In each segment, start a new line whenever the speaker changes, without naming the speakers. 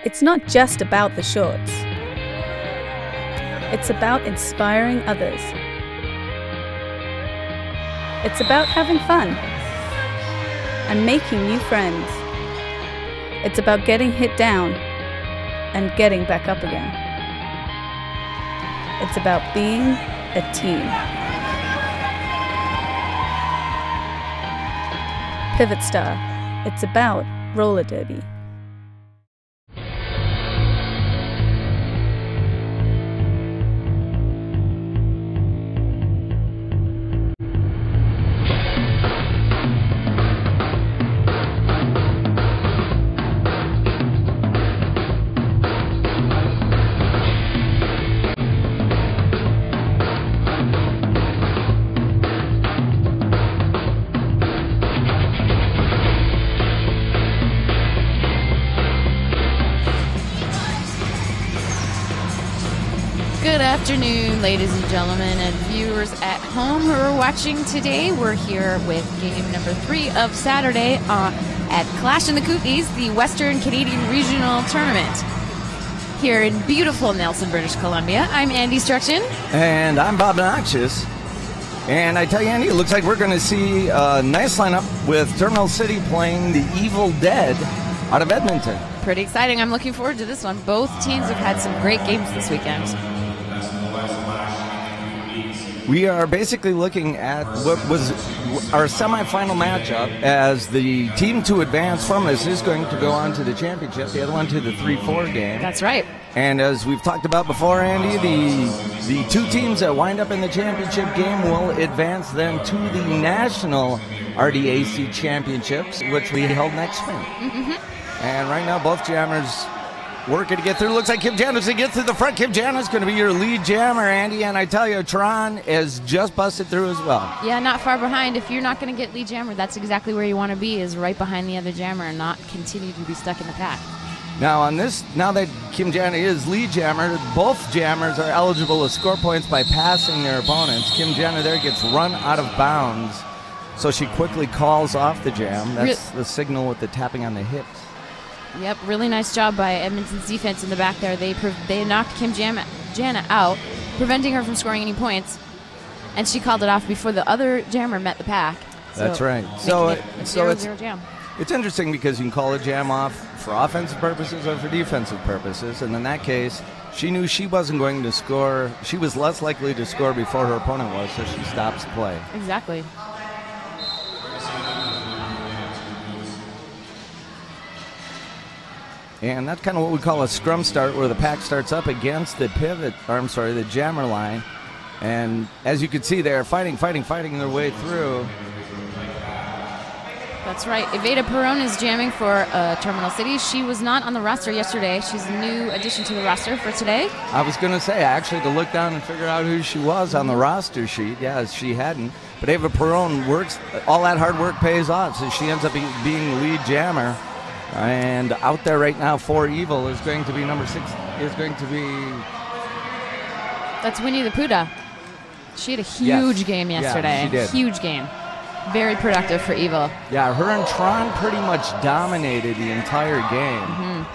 It's not just about the shorts. It's about inspiring others. It's about having fun and making new friends. It's about getting hit down and getting back up again. It's about being a team. Pivot Star. It's about roller derby.
Good afternoon, ladies and gentlemen, and viewers at home who are watching today. We're here with game number 3 of Saturday at Klash in the Kootenays, the Western Canadian Regional Tournament. Here in beautiful Nelson, British Columbia, I'm Andy Struction.
And I'm Bob Noxious. And I tell you, Andy, it looks like we're going to see a nice lineup with Terminal City playing the Evil Dead out of Edmonton.
Pretty exciting. I'm looking forward to this one. Both teams have had some great games this weekend.
We are basically looking at what was our semifinal matchup, as the team to advance from this is going to go on to the championship, the other one to the 3-4 game.
That's right.
And as we've talked about before, Andy, the two teams that wind up in the championship game will advance then to the national RDAC championships, which we held next spring. And right now, both jammers working to get through. Looks like Kim Jana's going to get through the front. Kim Jana's going to be your lead jammer, Andy. And I tell you, Tron is just busted through as well.
Yeah, not far behind. If you're not going to get lead jammer, that's exactly where you want to be, is right behind the other jammer and not continue to be stuck in the pack.
Now on this, now that Kim Jana is lead jammer, both jammers are eligible to score points by passing their opponents. Kim Jana there gets run out of bounds, so she quickly calls off the jam. That's the signal with the tapping on the hips.
Yep, really nice job by Edmonton's defense in the back there. They knocked Kim Jana out, preventing her from scoring any points, and she called it off before the other jammer met the pack.
That's right. So it's interesting because you can call a jam off for offensive purposes or for defensive purposes, and in that case, she knew she wasn't going to score. She was less likely to score before her opponent was, so she stops play.
Exactly.
And that's kind of what we call a scrum start, where the pack starts up against the the jammer line. And as you can see, they're fighting their way through.
That's right. Evita Perron is jamming for Terminal City. She was not on the roster yesterday. She's a new addition to the roster for today.
I was going to say, actually, to look down and figure out who she was on the roster sheet. Yeah, she hadn't. But Eva Perron works. All that hard work pays off, so she ends up being the lead jammer. And out there right now for E-Ville is going to be number 6.
That's Winnie the Pooh. She had a huge game yesterday.
Yeah, she did.
Huge game. Very productive for E-Ville.
Yeah, her and Tron pretty much dominated the entire game.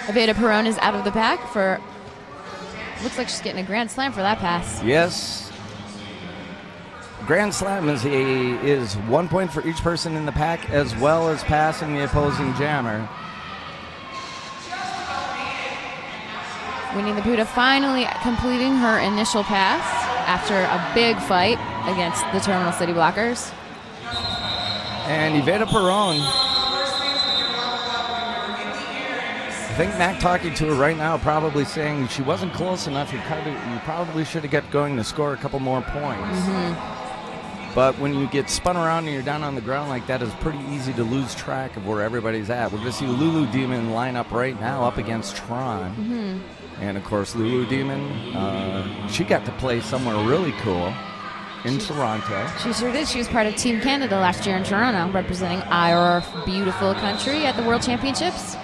Evita Perron is out of the pack for. Looks like she's getting a grand slam for that pass.
Yes. Grand Slam is 1 point for each person in the pack, as well as passing the opposing jammer.
Winnie the Pooh finally completing her initial pass after a big fight against the Terminal City blockers.
And Evita Perron, I think Mac talking to her right now, probably saying she wasn't close enough. You probably should have kept going to score a couple more points. But when you get spun around and you're down on the ground like that, it's pretty easy to lose track of where everybody's at. We're going to see Lulu Demon line up right now up against Tron. And, of course, Lulu Demon, she got to play somewhere really cool in Toronto.
She sure did. She was part of Team Canada last year in Toronto, representing our beautiful country at the World Championships.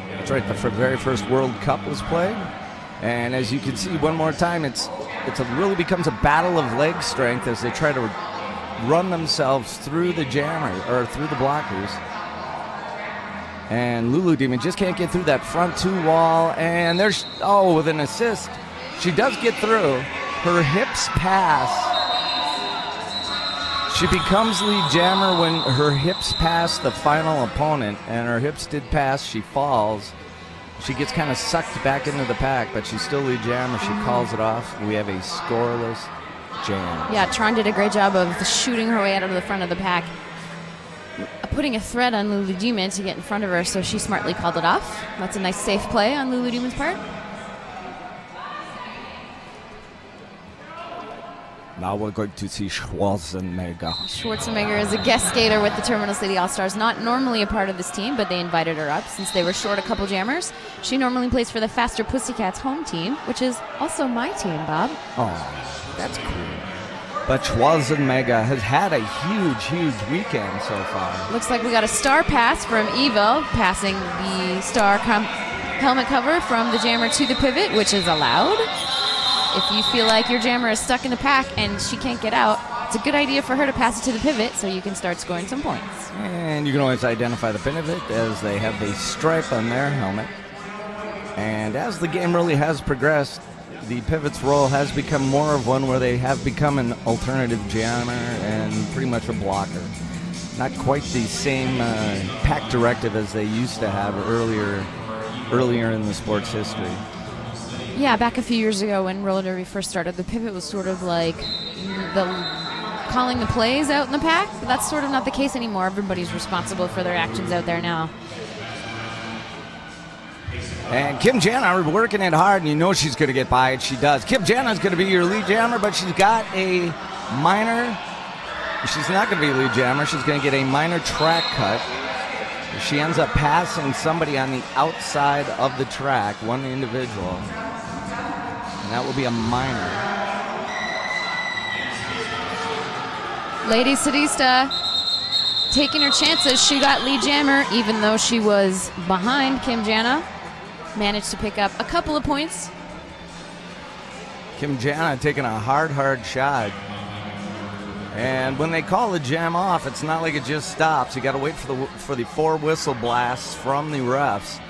That's right. The very first World Cup was played. And as you can see one more time, it really becomes a battle of leg strength as they try to run themselves through the jammer, or through the blockers. And Lulu Demon just can't get through that front 2 wall. And there's, with an assist, she does get through. Her hips pass. She becomes lead jammer when her hips pass the final opponent. And her hips did pass. She falls. She gets kind of sucked back into the pack, but she's still lead jammer. She calls it off. We have a scoreless jam.
Yeah, Tron did a great job of shooting her way out of the front of the pack, putting a threat on Lulu Demon to get in front of her, so she smartly called it off. That's a nice safe play on Lulu Demon's part.
Now we're going to see Schwarzenegger.
Schwarzenegger is a guest skater with the Terminal City All-Stars, not normally a part of this team, but they invited her up since they were short a couple jammers. She normally plays for the Faster Pussycats home team, which is also my team, Bob.
Oh, that's cool. But Schwarzenegger has had a huge weekend so far.
Looks like we got a star pass from E-Ville, passing the star helmet cover from the jammer to the pivot, which is allowed. If you feel like your jammer is stuck in the pack and she can't get out, it's a good idea for her to pass it to the pivot so you can start scoring some points.
And you can always identify the pivot as they have the stripe on their helmet. And as the game really has progressed, the pivot's role has become more of one where they have become an alternative jammer and pretty much a blocker. Not quite the same pack directive as they used to have earlier in the sport's history.
Yeah, back a few years ago when roller derby first started, the pivot was sort of like calling the plays out in the pack, but that's sort of not the case anymore. Everybody's responsible for their actions out there now.
And Kim Jana are working it hard, and you know she's going to get by it. She does. Kim Jana's going to be your lead jammer, but she's got a minor. She's not going to be lead jammer. She's going to get a minor track cut. She ends up passing somebody on the outside of the track, one individual. And that will be a minor.
Lady Sadista taking her chances. She got lead jammer, even though she was behind Kim Jana. Managed to pick up a couple of points.
Kim Jana taking a hard shot. And when they call the jam off, it's not like it just stops. You got to wait for the 4 whistle blasts from the refs.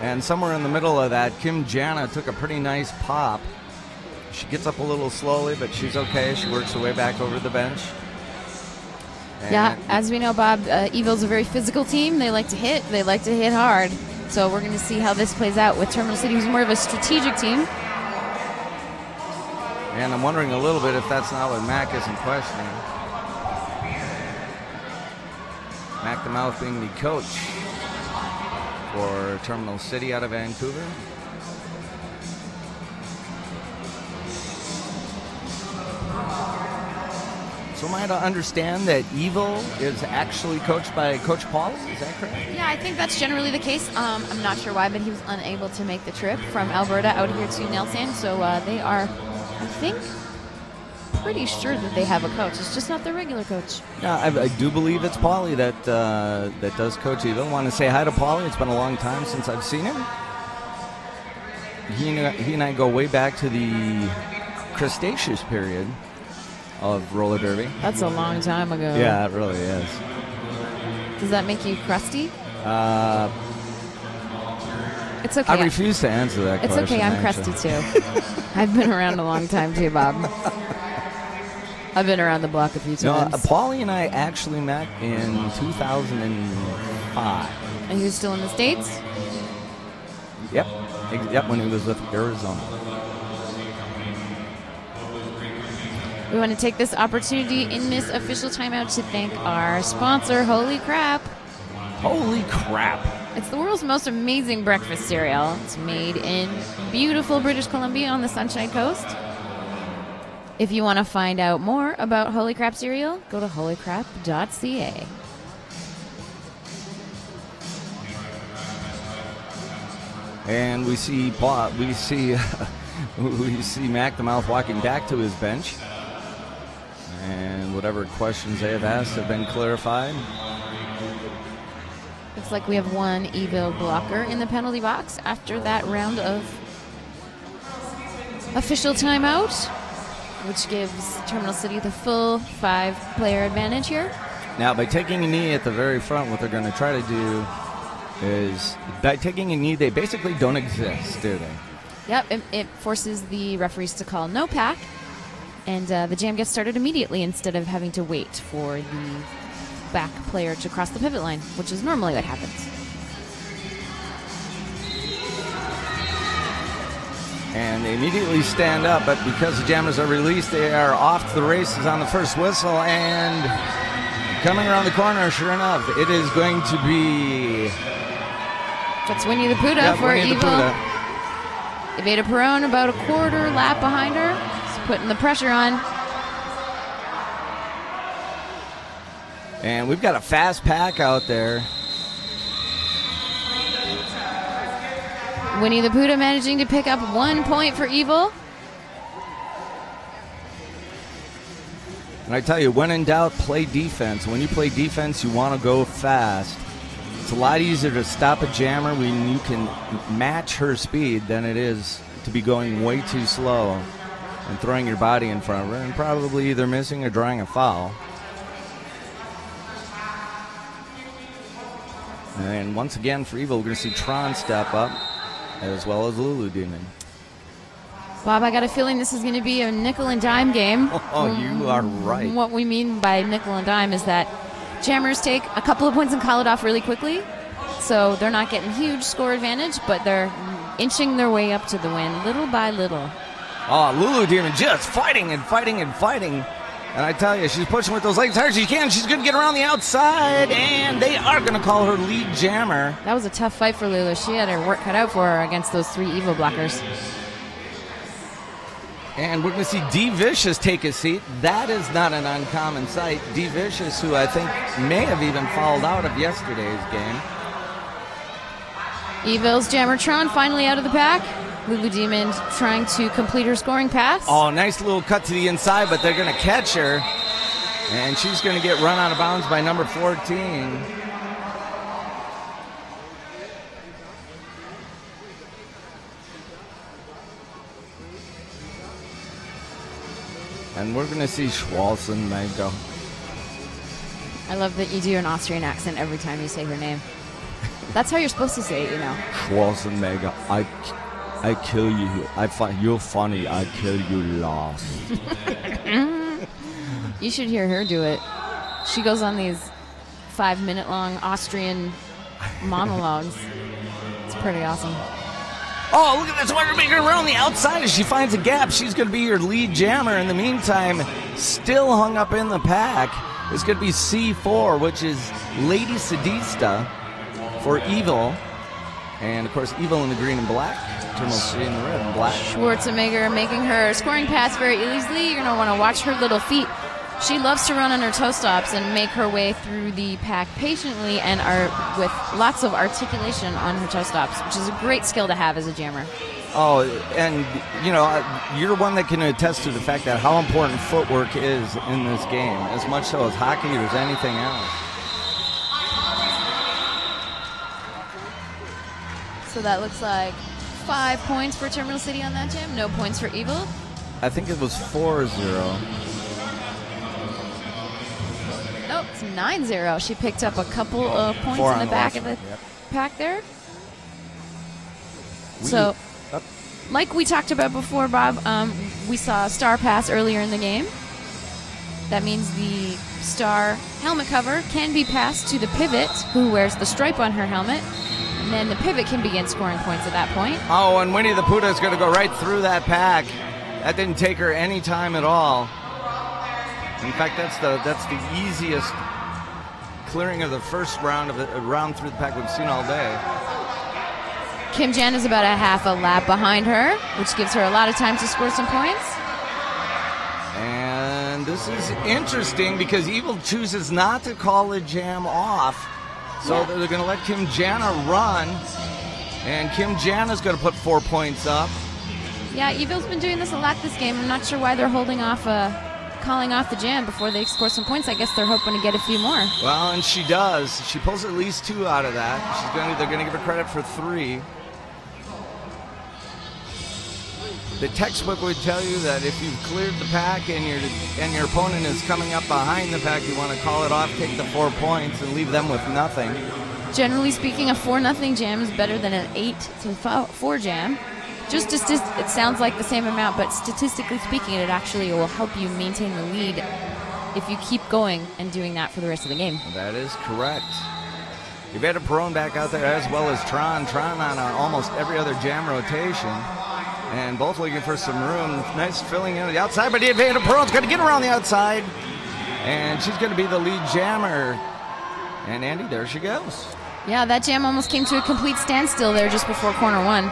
And somewhere in the middle of that, Kim Jana took a pretty nice pop. She gets up a little slowly, but she's okay. She works her way back over the bench. And
yeah, as we know, Bob, E-Ville's a very physical team. They like to hit. They like to hit hard. So we're going to see how this plays out with Terminal City, who's more of a strategic team.
And I'm wondering a little bit if that's not what Mac isn't questioning. Mac the Mouth being the coach for Terminal City out of Vancouver. So am I to understand that E-Ville is actually coached by Coach Pauly? Is that correct?
Yeah, I think that's generally the case. I'm not sure why, but he was unable to make the trip from Alberta out here to Nelson. So they are, I think, pretty sure that they have a coach. It's just not their regular coach.
Yeah, I do believe it's Pauly that does coach E-Ville. I want to say hi to Pauly. It's been a long time since I've seen him. He and I go way back to the Cretaceous period of roller derby.
That's a long time ago.
Yeah, it really is.
Does that make you crusty? It's okay.
I refuse to answer that question.
It's okay, I'm crusty too. I've been around a long time too, Bob. I've been around the block a few times.
No, Pauly and I actually met in 2005.
And he was still in the States?
Yep, when he was with Arizona.
We want to take this opportunity in this official timeout to thank our sponsor, Holy Crap.
Holy crap.
It's the world's most amazing breakfast cereal. It's made in beautiful British Columbia on the Sunshine Coast. If you want to find out more about Holy Crap cereal, go to holycrap.ca.
And we see Mac the Mouth walking back to his bench. And whatever questions they have asked have been clarified.
Looks like we have one E-Ville blocker in the penalty box after that round of official timeout, which gives Terminal City the full 5-player advantage here.
Now, by taking a knee at the very front, what they're going to try to do is by taking a knee, they basically don't exist, do they?
Yep, it forces the referees to call no pack, and the jam gets started immediately instead of having to wait for the back player to cross the pivot line, which is normally what happens.
And they immediately stand up, but because the jammers are released, they are off to the races on the first whistle, and coming around the corner, sure enough, it is going to be...
That's Winnie the Pooh for E-Ville. Evita Perron about a quarter lap behind her. Just putting the pressure on.
And we've got a fast pack out there.
Winnie the Pooh managing to pick up 1 point for E-Ville.
And I tell you, when in doubt, play defense. When you play defense, you want to go fast. It's a lot easier to stop a jammer when you can match her speed than it is to be going way too slow and throwing your body in front of her and probably either missing or drawing a foul. And once again for E-Ville, we're going to see Tron step up as well as Lulu Demon.
Bob, I got a feeling this is going to be a nickel and dime game.
Oh, you are right.
What we mean by nickel and dime is that jammers take a couple of points and call it off really quickly. So they're not getting huge score advantage, but they're inching their way up to the win little by little.
Oh, Lulu Demon just fighting and fighting and fighting. And I tell you, she's pushing with those legs hard as she can. She's going to get around the outside, and they are going to call her lead jammer.
That was a tough fight for Lulu. She had her work cut out for her against those 3 E-Ville blockers.
And we're going to see D Vicious take a seat. That is not an uncommon sight. D Vicious, who I think may have even fouled out of yesterday's game.
E-Ville's Jammertron finally out of the pack. Lulu Demon trying to complete her scoring pass.
Oh, nice little cut to the inside, but they're going to catch her. And she's going to get run out of bounds by number 14. And we're going to see Schwarzenegger.
I love that you do an Austrian accent every time you say her name. That's how you're supposed to say it, you know.
Schwarzenegger, I kill you. You're funny. I kill you last.
You should hear her do it. She goes on these 5-minute-long Austrian monologues. It's pretty awesome.
Oh, look at this Wondermaker around the outside as she finds a gap. She's going to be your lead jammer. In the meantime, still hung up in the pack, is going to be C4, which is Lady Sadista for E-Ville. And, of course, E-Ville in the green and black. Terminal C in the red and black.
Schwarzenegger making her scoring pass very easily. You're going to want to watch her little feet. She loves to run on her toe stops and make her way through the pack patiently and with lots of articulation on her toe stops, which is a great skill to have as a jammer.
Oh, and, you know, you're one that can attest to the fact that how important footwork is in this game, as much so as hockey or as anything else.
So that looks like 5 points for Terminal City on that jam. No points for E-Ville.
I think it was 4-0.
Nope, it's 9-0. She picked up a couple of points in the back of the pack there. So, like we talked about before, Bob, we saw a star pass earlier in the game. That means the star helmet cover can be passed to the pivot, who wears the stripe on her helmet. And then the pivot can begin scoring points at that point.
Oh, and Winnie the Pooh is going to go right through that pack. That didn't take her any time at all. In fact, that's the easiest clearing of the first round of the round through the pack we've seen all day.
Kim Jan is about a half a lap behind her, which gives her a lot of time to score some points.
And this is interesting because E-Ville chooses not to call the jam off. So they're going to let Kim Jana run, and Kim Jana's going to put 4 points up.
Yeah, E-Ville's been doing this a lot this game. I'm not sure why they're holding off, calling off the jam before they score some points. I guess they're hoping to get a few more. Well,
and she does. She pulls at least 2 out of that. They're going to give her credit for 3. The textbook would tell you that if you've cleared the pack and your opponent is coming up behind the pack, you want to call it off, take the 4 points, and leave them with nothing.
Generally speaking, a 4-0 jam is better than an 8-4 jam. It sounds like the same amount, but statistically speaking, it actually will help you maintain the lead if you keep going and doing that for the rest of the game.
That is correct. You've had a Perone back out there as well as Tron. Tron on almost every other jam rotation. And both looking for some room. Nice filling in on the outside, but Evander Perone's going to get around the outside. And she's going to be the lead jammer. And Andy, there she goes.
Yeah, that jam almost came to a complete standstill there just before corner one.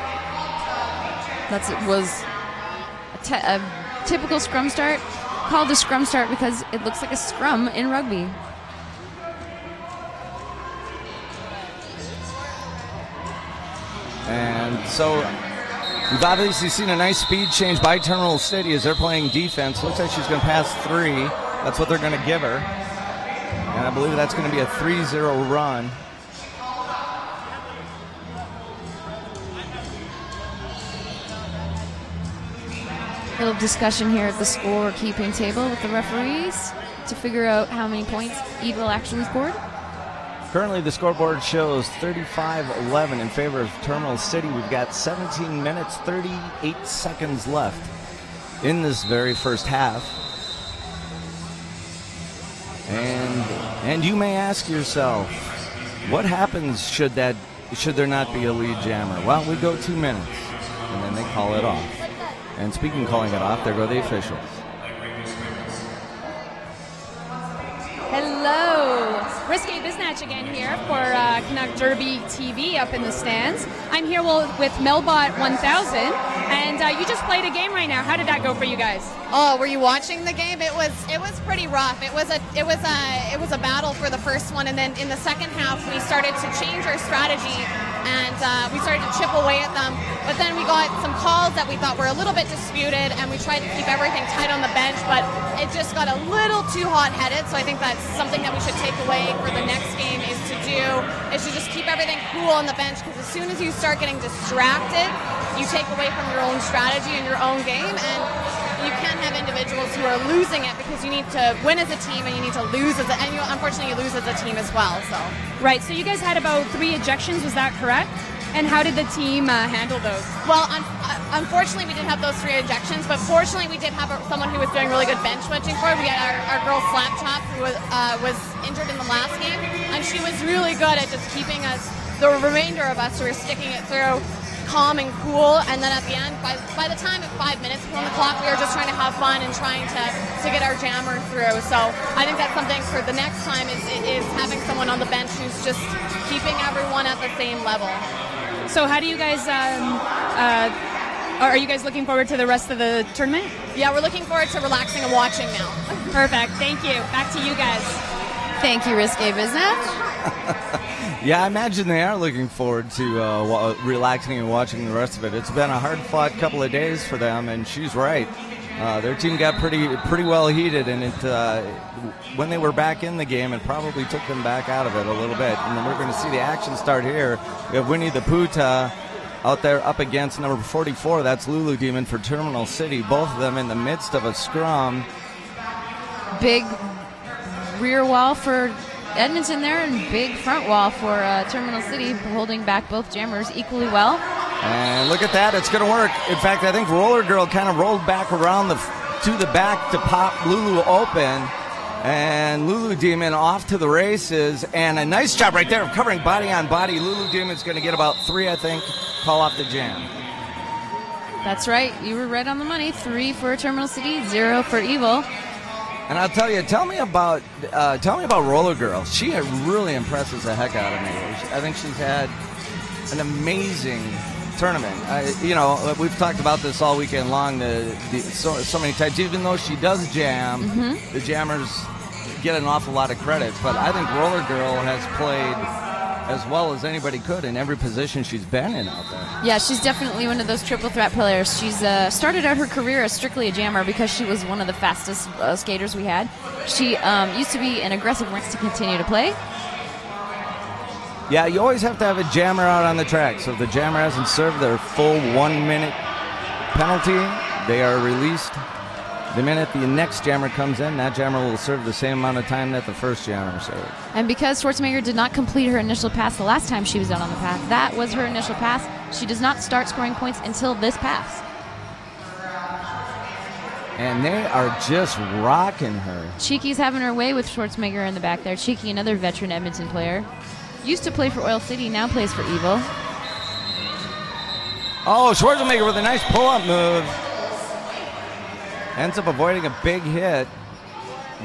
It was a typical scrum start. Called a scrum start because it looks like a scrum in rugby.
And so we've obviously seen a nice speed change by Terminal City as they're playing defense. Looks like she's going to pass 3. That's what they're going to give her. And I believe that's going to be a 3-0 run.
Little discussion here at the scorekeeping table with the referees to figure out how many points E-Ville actually scored.
Currently, the scoreboard shows 35-11 in favor of Terminal City. We've got 17 minutes, 38 seconds left in this very first half. And you may ask yourself, what happens should there not be a lead jammer? Well, we go 2 minutes, and then they call it off. And speaking of calling it off, there go the officials.
Hello, Risque Biznatch again here for Canuck Derby TV up in the stands. I'm here with Melbot 1000, and you just played a game right now. How did that go for you guys?
Oh, were you watching the game? It was pretty rough. It was a battle for the first one, and then in the second half we started to change our strategy, and we started to chip away at them. But then we got some calls that we thought were a little bit disputed, and we tried to keep everything tight on the bench, but it just got a little too hot-headed. So I think that's something that we should take away for the next game is to just keep everything cool on the bench, because as soon as you start getting distracted, you take away from your own strategy and your own game, and you can't have individuals who are losing it, because you need to win as a team and you need to lose unfortunately you lose as a team as well. So
right, so you guys had about 3 ejections, was that correct? And how did the team handle those?
Well, unfortunately we didn't have those 3 ejections, but fortunately we did have someone who was doing really good bench switching for it. We had our girl Slapchop, who was injured in the last game, and she was really good at just keeping us, the remainder of us who were sticking it through, calm and cool. And then at the end, by the time at 5 minutes on the clock, we were just trying to have fun and trying to get our jammer through. So I think that's something for the next time is having someone on the bench who's just keeping everyone at the same level.
So how do you guys, are you guys looking forward to the rest of the tournament?
Yeah, we're looking forward to relaxing and watching now.
Perfect, thank you. Back to you guys.
Thank you, Risque Biznatch.
Yeah, I imagine they are looking forward to relaxing and watching the rest of it. It's been a hard-fought couple of days for them, and she's right. Their team got pretty well heated, and when they were back in the game, it probably took them back out of it a little bit. And then we're going to see the action start here. We have Winnie the Puta out there up against number 44. That's Lulu Demon for Terminal City. Both of them in the midst of a scrum.
Big rear wall for Edmonton there, and big front wall for Terminal City, holding back both jammers equally well.
And look at that, it's going to work. In fact, I think Roller Girl kind of rolled back around to the back to pop Lulu open. And Lulu Demon off to the races. And a nice job right there of covering body on body. Lulu Demon's going to get about 3, I think, call off the jam.
That's right, you were right on the money. 3 for Terminal City, 0 for E-Ville.
And I'll tell you, tell me about Roller Girl. She really impresses the heck out of me. I think she's had an amazing tournament. We've talked about this all weekend long. So many times, even though she does jam, the jammers get an awful lot of credit. But I think Roller Girl has played as well as anybody could in every position she's been in out there.
Yeah, she's definitely one of those triple threat players. She's started out her career as strictly a jammer because she was one of the fastest skaters we had. She used to be an aggressive rinse to continue to play.
Yeah, you always have to have a jammer out on the track. So if the jammer hasn't served their full 1 minute penalty, they are released The minute the next jammer comes in, that jammer will serve the same amount of time that the first jammer served.
And because Schwarzenegger did not complete her initial pass the last time she was out on the path, that was her initial pass. She does not start scoring points until this pass.
And they are just rocking her.
Cheeky's having her way with Schwarzenegger in the back there. Cheeky, another veteran Edmonton player. Used to play for Oil City, now plays for E-Ville.
Oh, Schwarzenegger with a nice pull-up move. Ends up avoiding a big hit.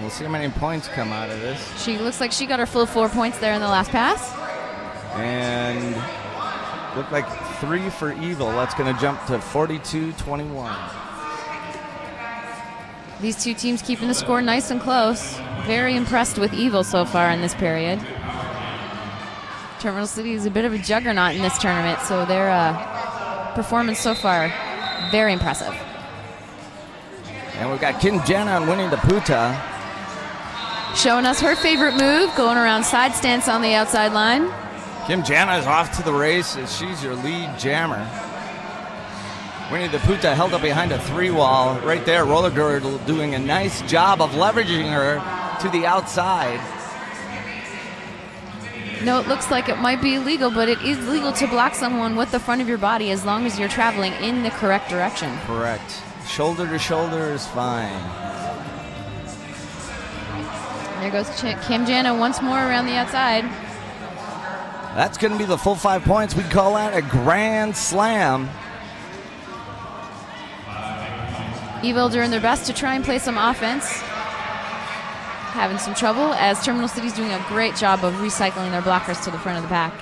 We'll see how many points come out of this.
She looks like she got her full 4 points there in the last pass.
And looked like 3 for E-Ville. That's going to jump to 42-21.
These two teams keeping the score nice and close. Very impressed with E-Ville so far in this period. Terminal City is a bit of a juggernaut in this tournament, so their performance so far, very impressive.
And we've got Kim Jana winning the Puta.
Showing us her favorite move, going around side stance on the outside line.
Kim Jana is off to the races. She's your lead jammer. Winnie the Puta held up behind a 3-wall. Right there, Roller Girdle doing a nice job of leveraging her to the outside.
No, it looks like it might be illegal, but it is legal to block someone with the front of your body as long as you're traveling in the correct direction.
Correct. Shoulder to shoulder is fine.
There goes Kim Jana once more around the outside.
That's going to be the full 5 points. We call that a grand slam.
E-Ville doing their best to try and play some offense. Having some trouble as Terminal City's doing a great job of recycling their blockers to the front of the pack.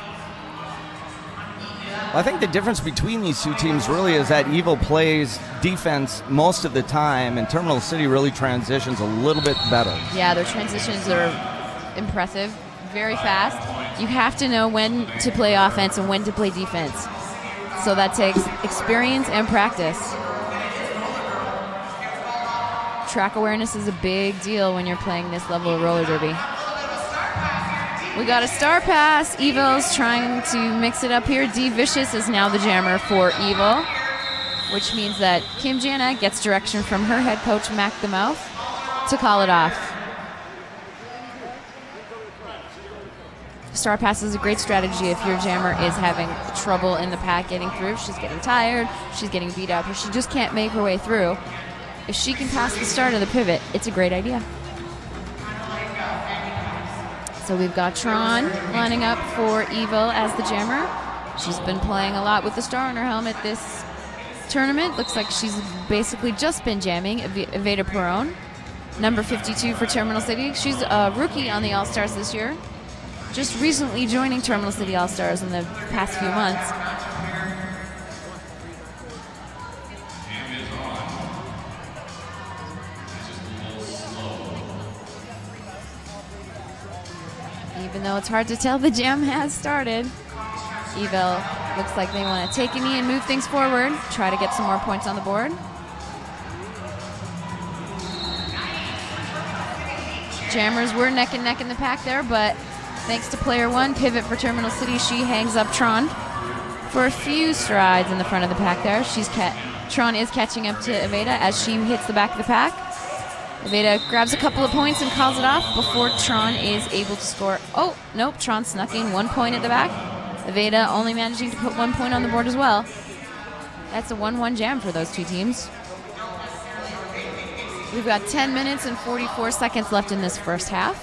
I think the difference between these two teams really is that E-Ville plays defense most of the time, and Terminal City really transitions a little bit better.
Yeah, their transitions are impressive, very fast. You have to know when to play offense and when to play defense. So that takes experience and practice. Track awareness is a big deal when you're playing this level of roller derby. We got a star pass. E-Ville's trying to mix it up here. D Vicious is now the jammer for E-Ville, which means that Kim Jana gets direction from her head coach, Mac the Mouth, to call it off. Star pass is a great strategy if your jammer is having trouble in the pack getting through. She's getting tired, she's getting beat up, or she just can't make her way through. If she can pass the start of the pivot, it's a great idea. So we've got Tron lining up for E-Ville as the jammer. She's been playing a lot with the star on her helmet this tournament. Looks like she's basically just been jamming Evita Perron, number 52 for Terminal City. She's a rookie on the All-Stars this year. Just recently joining Terminal City All-Stars in the past few months. Even though it's hard to tell, the jam has started. E-Ville looks like they want to take a knee and move things forward, try to get some more points on the board. Jammers were neck and neck in the pack there, but thanks to player one, pivot for Terminal City, she hangs up Tron for a few strides in the front of the pack there. Tron is catching up to Evita as she hits the back of the pack. Evita grabs a couple of points and calls it off before Tron is able to score. Oh, nope, Tron snuck in 1 point at the back. Evita only managing to put 1 point on the board as well. That's a 1-1 jam for those two teams. We've got 10 minutes and 44 seconds left in this first half.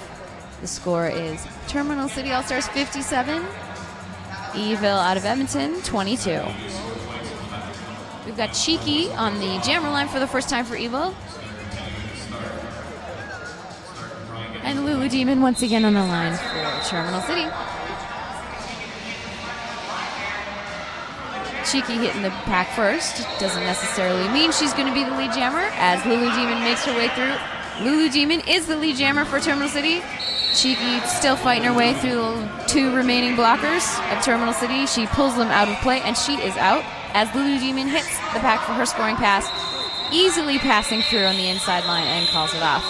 The score is Terminal City All-Stars 57, E-Ville out of Edmonton 22. We've got Cheeky on the jammer line for the first time for E-Ville. And Lulu Demon once again on the line for Terminal City. Cheeky hitting the pack first. Doesn't necessarily mean she's going to be the lead jammer as Lulu Demon makes her way through. Lulu Demon is the lead jammer for Terminal City. Cheeky still fighting her way through the 2 remaining blockers of Terminal City. She pulls them out of play and she is out as Lulu Demon hits the pack for her scoring pass, easily passing through on the inside line and calls it off.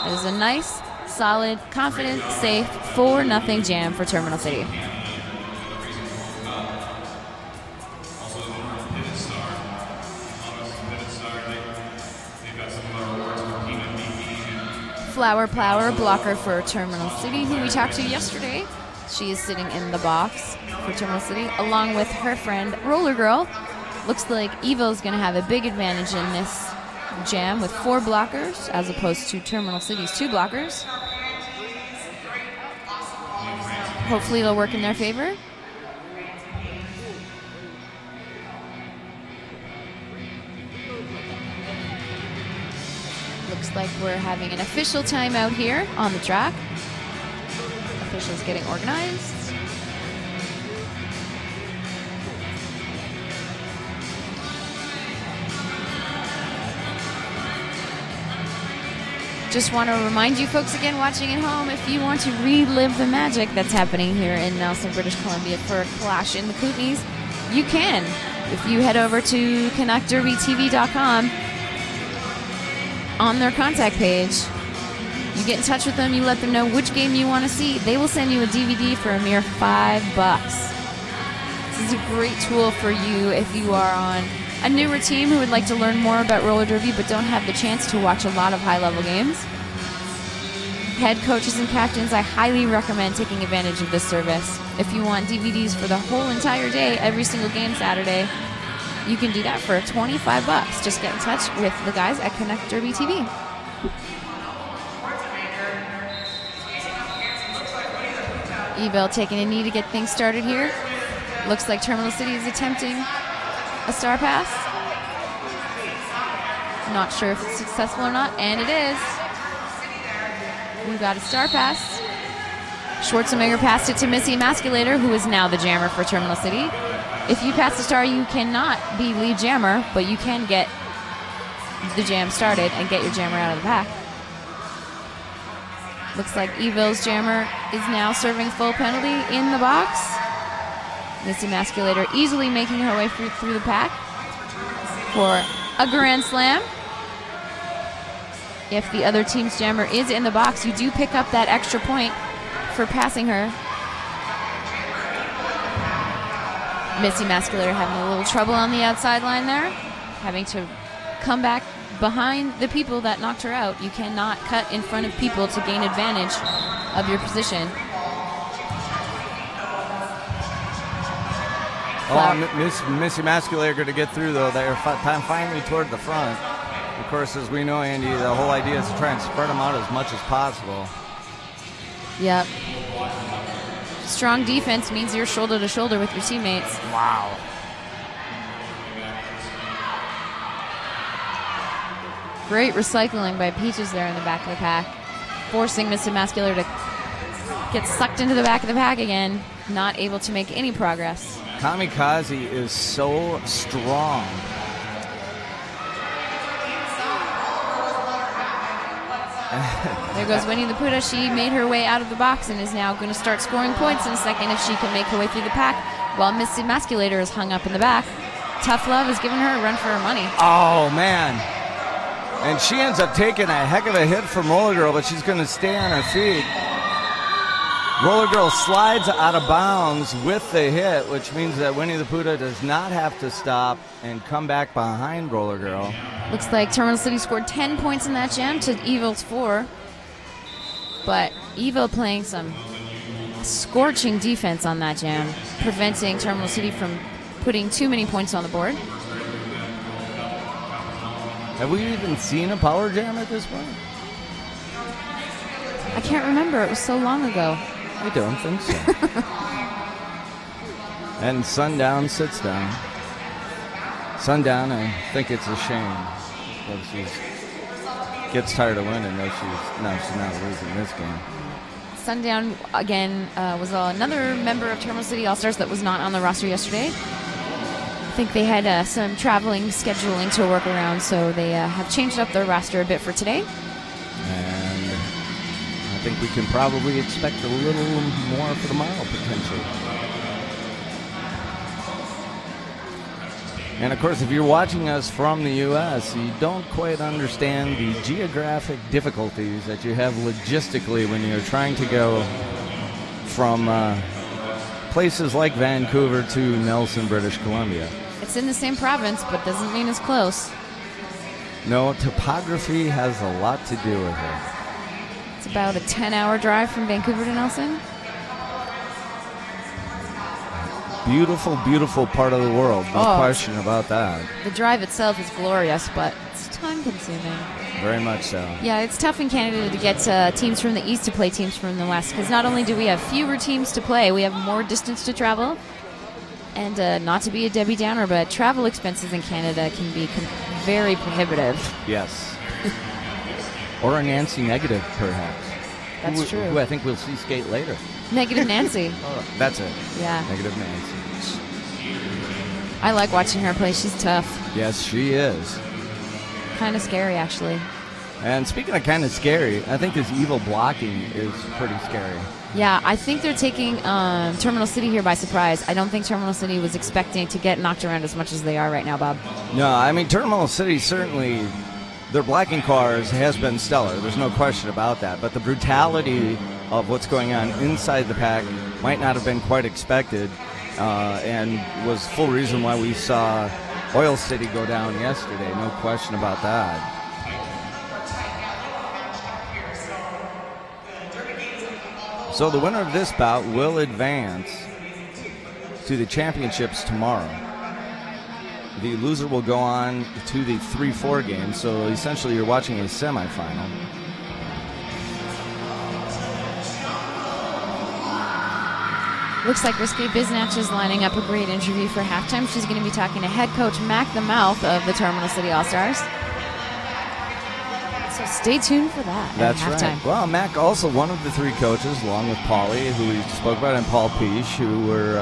That is a nice, solid, confident, safe 4-0 jam for Terminal City. Flower Plower, blocker for Terminal City, who we talked to yesterday. She is sitting in the box for Terminal City, along with her friend Roller Girl. Looks like E-Ville is going to have a big advantage in this jam with 4 blockers, as opposed to Terminal City's 2 blockers. Hopefully it'll work in their favor. Looks like we're having an official timeout here on the track. Officials getting organized. Just want to remind you folks again watching at home, if you want to relive the magic that's happening here in Nelson, British Columbia for Clash in the Kootenays, you can. If you head over to CanuckDerbyTV.com, on their contact page, you get in touch with them, you let them know which game you want to see. They will send you a DVD for a mere $5. This is a great tool for you if you are on a newer team who would like to learn more about roller derby but don't have the chance to watch a lot of high-level games. Head coaches and captains, I highly recommend taking advantage of this service. If you want DVDs for the whole entire day, every single game Saturday, you can do that for $25. Just get in touch with the guys at Canuck Derby TV. E-Ville taking a knee to get things started here. Looks like Terminal City is attempting a star pass. Not sure if it's successful or not, and it is. We've got a star pass. Schwarzenegger passed it to Missy Emasculator, who is now the jammer for Terminal City. If you pass the star, you cannot be lead jammer, but you can get the jam started and get your jammer out of the pack. Looks like E-Ville's jammer is now serving full penalty in the box. Missy Emasculator easily making her way through the pack for a grand slam. If the other team's jammer is in the box, you do pick up that extra point for passing her. Missy Emasculator having a little trouble on the outside line there, having to come back behind the people that knocked her out. You cannot cut in front of people to gain advantage of your position.
Missy Emasculator to get through, though. They're finally toward the front. Of course, as we know, Andy, the whole idea is to try and spread them out as much as possible.
Yep. Strong defense means you're shoulder to shoulder with your teammates.
Wow.
Great recycling by Peaches there in the back of the pack, forcing Missy Emasculator to get sucked into the back of the pack again, not able to make any progress.
Kamikaze is so strong.
There goes Winnie the Pooh. She made her way out of the box and is now going to start scoring points in a second if she can make her way through the pack, while Missy Emasculator is hung up in the back. Tough Love is giving her a run for her money.
Oh, man. And she ends up taking a heck of a hit from Roller Girl, but she's going to stay on her feet. Roller Girl slides out of bounds with the hit, which means that Winnie the Pooh does not have to stop and come back behind Roller Girl.
Looks like Terminal City scored 10 points in that jam to E-Ville's 4. But E-Ville playing some scorching defense on that jam, preventing Terminal City from putting too many points on the board.
Have we even seen a power jam at this point?
I can't remember. It was so long ago.
I don't think so. And Sundown sits down. Sundown, I think it's a shame that she gets tired of winning, though she's not losing this game.
Sundown, again, was another member of Terminal City All-Stars that was not on the roster yesterday. I think they had some traveling scheduling to work around, so they have changed up their roster a bit for today.
And I think we can probably expect a little more for tomorrow, potentially. And of course, if you're watching us from the U.S., you don't quite understand the geographic difficulties that you have logistically when you're trying to go from places like Vancouver to Nelson, British Columbia.
It's in the same province, but doesn't mean it's close.
No, topography has a lot to do with it.
It's about a 10-hour drive from Vancouver to Nelson.
Beautiful, beautiful part of the world. No
Oh.
question about that.
The drive itself is glorious, but it's time-consuming.
Very much so.
Yeah, it's tough in Canada to get teams from the east to play teams from the west, because not only do we have fewer teams to play, we have more distance to travel. And not to be a Debbie Downer, but travel expenses in Canada can be very prohibitive.
Yes. Or a Nancy negative, perhaps.
That's true.
Who I think we'll see skate later.
Negative Nancy.
Oh, that's it.
Yeah.
Negative Nancy.
I like watching her play. She's tough.
Yes, she is.
Kind of scary, actually.
And speaking of kind of scary, I think this E-Ville blocking is pretty scary.
Yeah, I think they're taking Terminal City here by surprise. I don't think Terminal City was expecting to get knocked around as much as they are right now, Bob.
No, I mean, Terminal City certainly, their blocking cars has been stellar. There's no question about that. But the brutality of what's going on inside the pack might not have been quite expected, and was full reason why we saw Oil City go down yesterday. No question about that. So the winner of this bout will advance to the championships tomorrow. The loser will go on to the 3-4 game, so essentially you're watching a semifinal.
Looks like Risky Biznatch is lining up a great interview for halftime. She's going to be talking to head coach Mac the Mouth of the Terminal City All-Stars. So stay tuned for that.
That's
at halftime.
right. Well, Mac also one of the three coaches, along with Paulie, who we spoke about, and Paul Peach, who were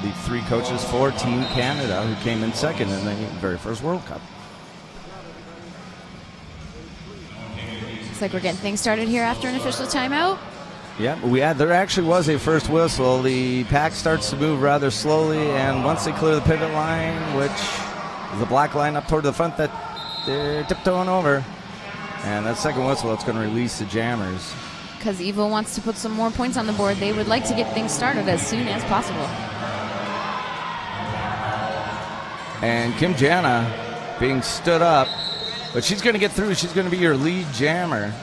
the three coaches for Team Canada, who came in second in the very first World Cup.
Looks like we're getting things started here after an official timeout.
Yeah, there actually was a first whistle. The pack starts to move rather slowly, and once they clear the pivot line, which is the black line up toward the front that they're tiptoeing over, and that second whistle, it's going to release the jammers.
Because E-Ville wants to put some more points on the board. They would like to get things started as soon as possible.
And Kim Jana being stood up, but she's going to get through. She's going to be your lead jammer.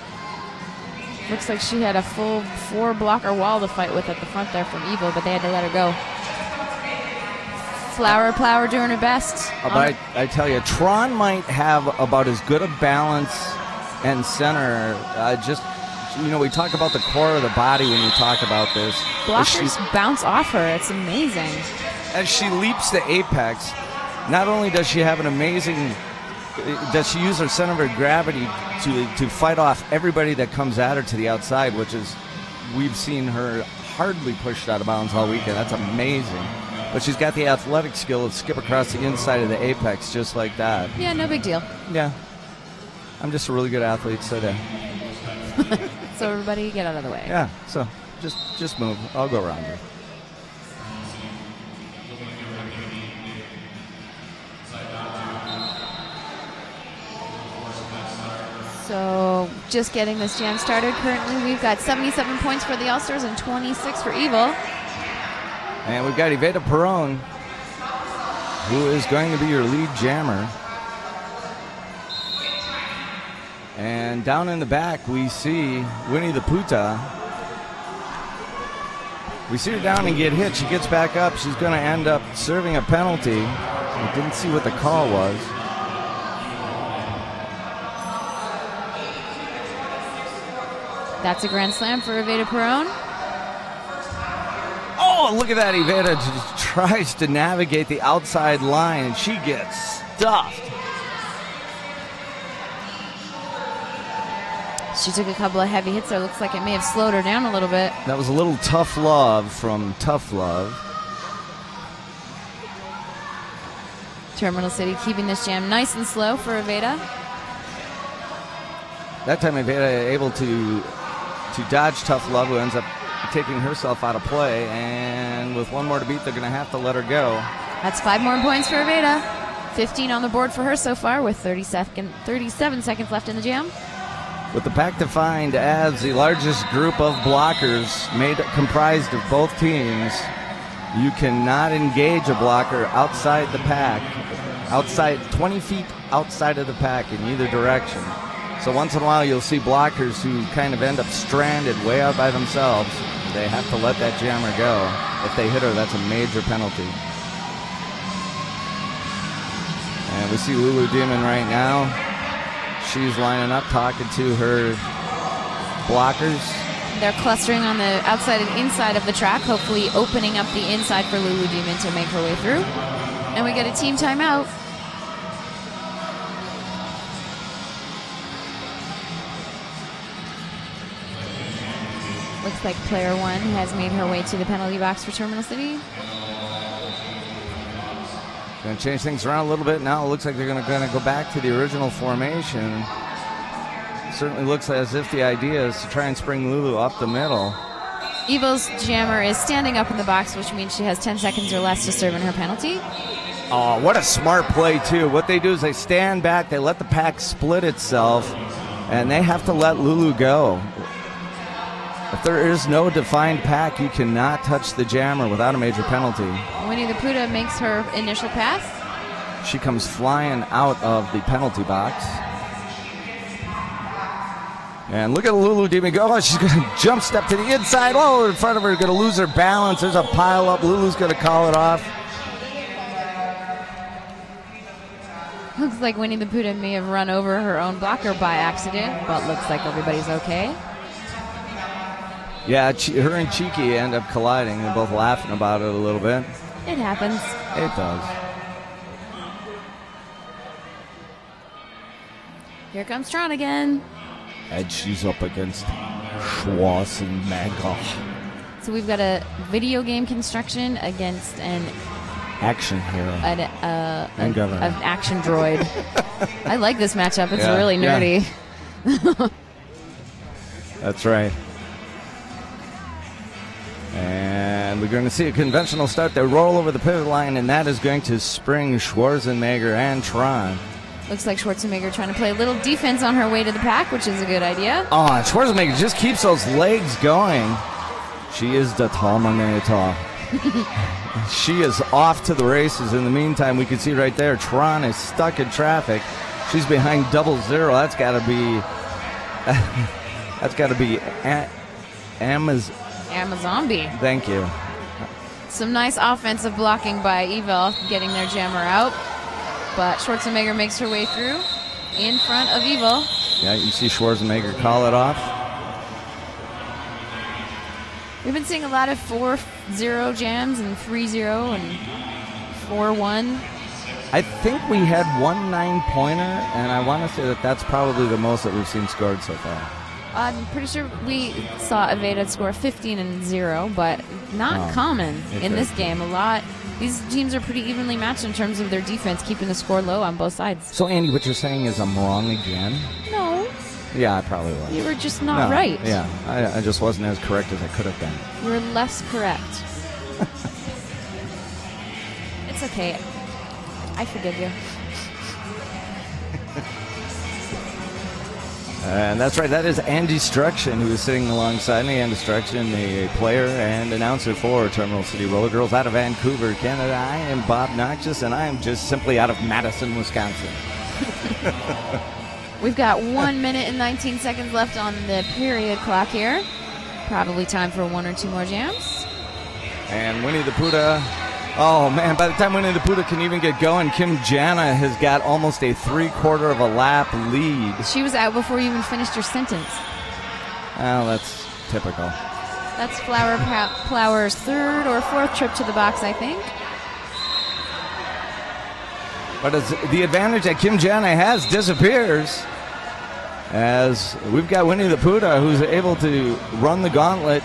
Looks like she had a full 4-blocker wall to fight with at the front there from E-Ville, but they had to let her go. Flower Plower doing her best.
But I tell you, Tron might have about as good a balance and center. We talk about the core of the body when you talk about this.
Blockers bounce off her. It's amazing.
As she leaps the apex, not only does she have an amazing... Does she use her center of gravity to fight off everybody that comes at her to the outside, which is, we've seen her hardly pushed out of bounds all weekend. That's amazing. But she's got the athletic skill to skip across the inside of the apex just like that.
Yeah, no big deal.
Yeah. I'm just a really good athlete, so there.
So everybody get out of the way.
Yeah, so just move. I'll go around you.
So just getting this jam started. Currently we've got 77 points for the All-Stars and 26 for E-Ville.
And we've got Iveta Perron, who is going to be your lead jammer. And down in the back, we see Winnie the Puta. We see her down and get hit. She gets back up. She's going to end up serving a penalty. I didn't see what the call was.
That's a grand slam for Iveta Perron.
Oh, look at that. Iveta just tries to navigate the outside line, and she gets stuffed.
She took a couple of heavy hits there. Looks like it may have slowed her down a little bit.
That was a little tough love from Tough Love.
Terminal City keeping this jam nice and slow for Iveta.
That time Iveta able to dodge Tough Love, who ends up taking herself out of play, and with one more to beat, they're going to have to let her go.
That's 5 more points for Iveta. 15 on the board for her so far with 37 seconds left in the jam.
With the pack defined as the largest group of blockers comprised of both teams, you cannot engage a blocker outside the pack, 20 feet outside of the pack in either direction. So once in a while, you'll see blockers who kind of end up stranded way out by themselves. They have to let that jammer go. If they hit her, that's a major penalty. And we see Lulu Demon right now. She's lining up, talking to her blockers.
They're clustering on the outside and inside of the track, hopefully opening up the inside for Lulu Demon to make her way through. And we get a team timeout. Looks like player 1 has made her way to the penalty box for Terminal City.
Going to change things around a little bit now. It looks like they're going to go back to the original formation. Certainly looks as if the idea is to try and spring Lulu up the middle.
E-Ville's jammer is standing up in the box, which means she has 10 seconds or less to serve in her penalty.
Oh, what a smart play, too. What they do is they stand back, they let the pack split itself, and they have to let Lulu go. If there is no defined pack, you cannot touch the jammer without a major penalty.
Winnie the Pooh makes her initial pass.
She comes flying out of the penalty box. And look at Lulu Demon go. Oh, she's going to jump step to the inside. Oh, in front of her, going to lose her balance. There's a pile up. Lulu's going to call it off.
Looks like Winnie the Pooh may have run over her own blocker by accident, but looks like everybody's okay.
Yeah, her and Cheeky end up colliding. They're both laughing about it a little bit.
It happens.
It does.
Here comes Tron again.
And she's up against Schwarzenegger.
So we've got a video game construction against an
action hero.
An action droid. I like this matchup. It's really nerdy.
Yeah. That's right. And we're going to see a conventional start. They roll over the pivot line, and that is going to spring Schwarzenegger and Tron.
Looks like Schwarzenegger trying to play a little defense on her way to the pack, which is a good idea.
Oh, Schwarzenegger just keeps those legs going. She is the Terminator. She is off to the races. In the meantime, we can see right there, Tron is stuck in traffic. She's behind 00. That's got to be... that's got to be
Amazombie.
Thank you.
Some nice offensive blocking by E-Ville, getting their jammer out. But Schwarzenegger makes her way through in front of E-Ville.
Yeah, you see Schwarzenegger call it off.
We've been seeing a lot of 4-0 jams and 3-0 and 4-1.
I think we had 1 9-pointer, and I want to say that that's probably the most that we've seen scored so far.
I'm pretty sure we saw Aveda score 15-0, but not common in this game. These teams are pretty evenly matched in terms of their defense, keeping the score low on both sides.
So, Andy, what you're saying is I'm wrong again?
No.
Yeah, I probably was.
You were just not right.
Yeah, I just wasn't as correct as I could have been.
You were less correct. It's okay. I forgive you.
And that's right, that is Andy Destruction, who is sitting alongside me. Andy Destruction, a player and announcer for Terminal City Roller Girls out of Vancouver, Canada. I am Bob Noxious, and I am just simply out of Madison, Wisconsin.
We've got 1 minute and 19 seconds left on the period clock here. Probably time for 1 or 2 more jams.
And Winnie the Pooh. Oh, man, by the time Winnie the Pooh can even get going, Kim Jana has got almost a 3/4 of a lap lead.
She was out before you even finished your sentence.
Well, that's typical.
That's Flower's 3rd or 4th trip to the box, I think.
But as the advantage that Kim Jana has disappears, as we've got Winnie the Pooh who's able to run the gauntlet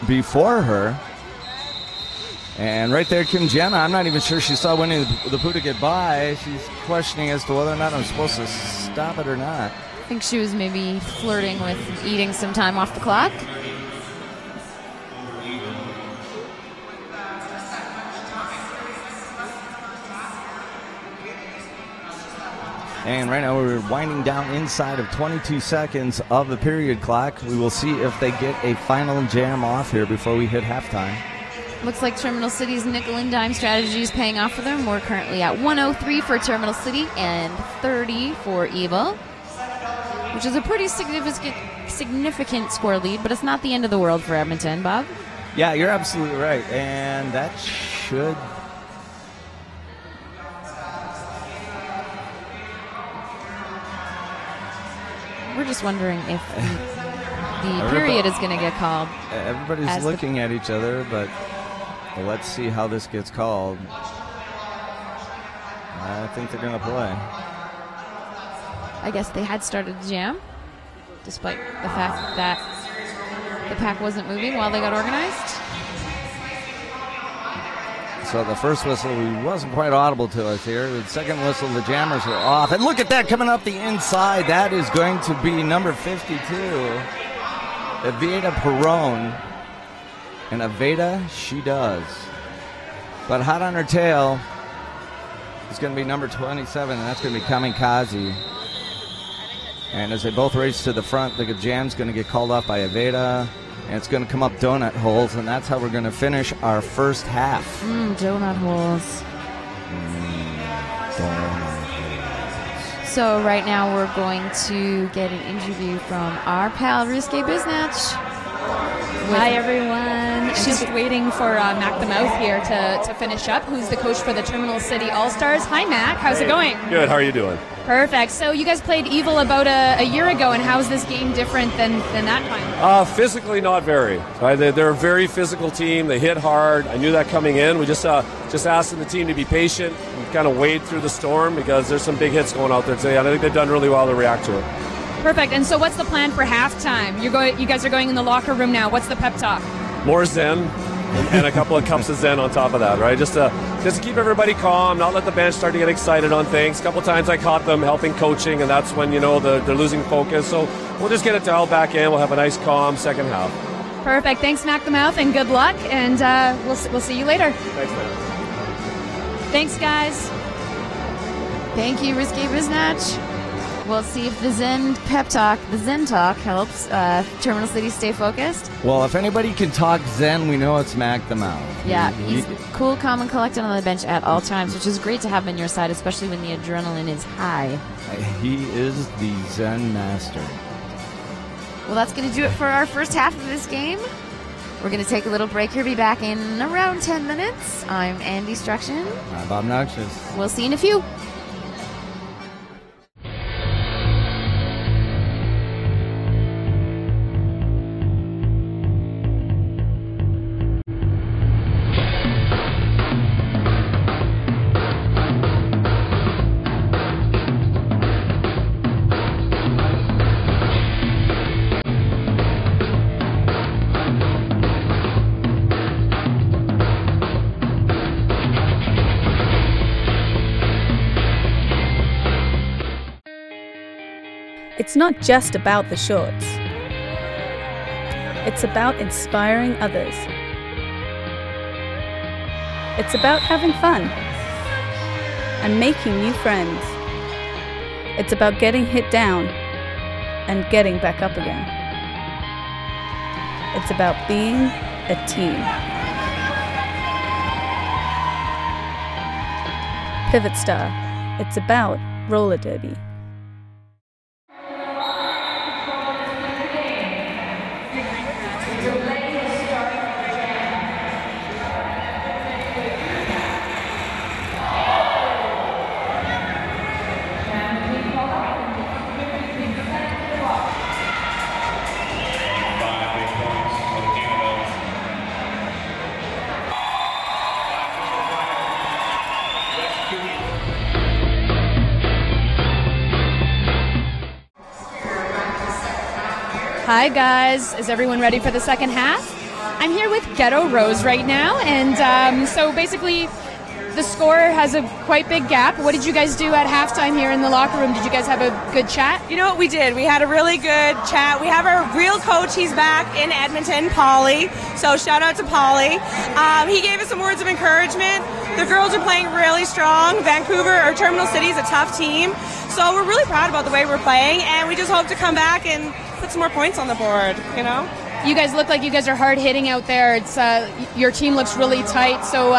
before her. And right there, Kim Jana, I'm not even sure she saw Winnie the Pooh get by. She's questioning as to whether or not I'm supposed to stop it or not.
I think she was maybe flirting with eating some time off the clock.
And right now we're winding down inside of 22 seconds of the period clock. We will see if they get a final jam off here before we hit halftime.
Looks like Terminal City's nickel and dime strategy is paying off for them. We're currently at 103 for Terminal City and 30 for E-Ville. which is a pretty significant score lead, but it's not the end of the world for Edmonton, Bob.
Yeah, you're absolutely right, and that should...
We're just wondering if the period is going to get called.
Everybody's looking at each other, but let's see how this gets called. I think they're going to play.
I guess they had started to jam, despite the fact that the pack wasn't moving while they got organized.
So the first whistle wasn't quite audible to us here. The second whistle, the jammers were off. And look at that coming up the inside. That is going to be number 52, Aveda Perron. And Aveda, she does. But hot on her tail is going to be number 27, and that's going to be Kamikaze. And as they both race to the front, the jam's going to get called off by Aveda. And it's going to come up donut holes, and that's how we're going to finish our first half.
Donut holes.
Donut holes.
So right now we're going to get an interview from our pal Risque Biznatch.
Hi everyone. She's just waiting for Mac the Mouth here to finish up, who's the coach for the Terminal City All-Stars. Hi Mac, how's it going?
Good, how are you doing?
Perfect. So you guys played E-Ville about a year ago, and how is this game different than that time?
Physically, not very. Right? They're a very physical team. They hit hard. I knew that coming in. We just asking the team to be patient and kind of wade through the storm because there's some big hits going out there today, and I think they've done really well to react to it.
Perfect. And so what's the plan for halftime? You guys are going in the locker room now. What's the pep talk?
More Zen and a couple of cups of Zen on top of that, right? Just to keep everybody calm, not let the bench start to get excited on things. A couple of times I caught them helping coaching, and that's when, they're losing focus. So we'll just get it dialed back in. We'll have a nice, calm second half.
Perfect. Thanks, Mac the Mouth, and good luck. And we'll see you later.
Thanks, man.
Thanks, guys.
Thank you, Risque Biznatch. We'll see if the Zen talk helps Terminal City stay focused.
Well, if anybody can talk Zen, we know it's Mac the Mouth.
Yeah, he's cool, calm, and collected on the bench at all times, which is great to have him on your side, especially when the adrenaline is high.
He is the Zen master.
Well, that's going to do it for our first half of this game. We're going to take a little break here. Be back in around 10 minutes. I'm Andy Struction.
I'm Bob Noxious.
We'll see you in a few.
It's not just about the shorts. It's about inspiring others. It's about having fun and making new friends. It's about getting hit down and getting back up again. It's about being a team. Pivot Star. It's about roller derby.
Hi guys, is everyone ready for the second half? I'm here with Ghetto Rose right now, and so basically the score has a quite big gap. What did you guys do at halftime here in the locker room? Did you guys have a good chat?
You know what we did? We had a really good chat. We have our real coach. He's back in Edmonton, Polly. So shout out to Polly. He gave us some words of encouragement. The girls are playing really strong. Vancouver, or Terminal City, is a tough team. So we're really proud about the way we're playing, and we just hope to come back and put some more points on the board, you know?
You guys look like you guys are hard hitting out there. It's your team looks really tight. So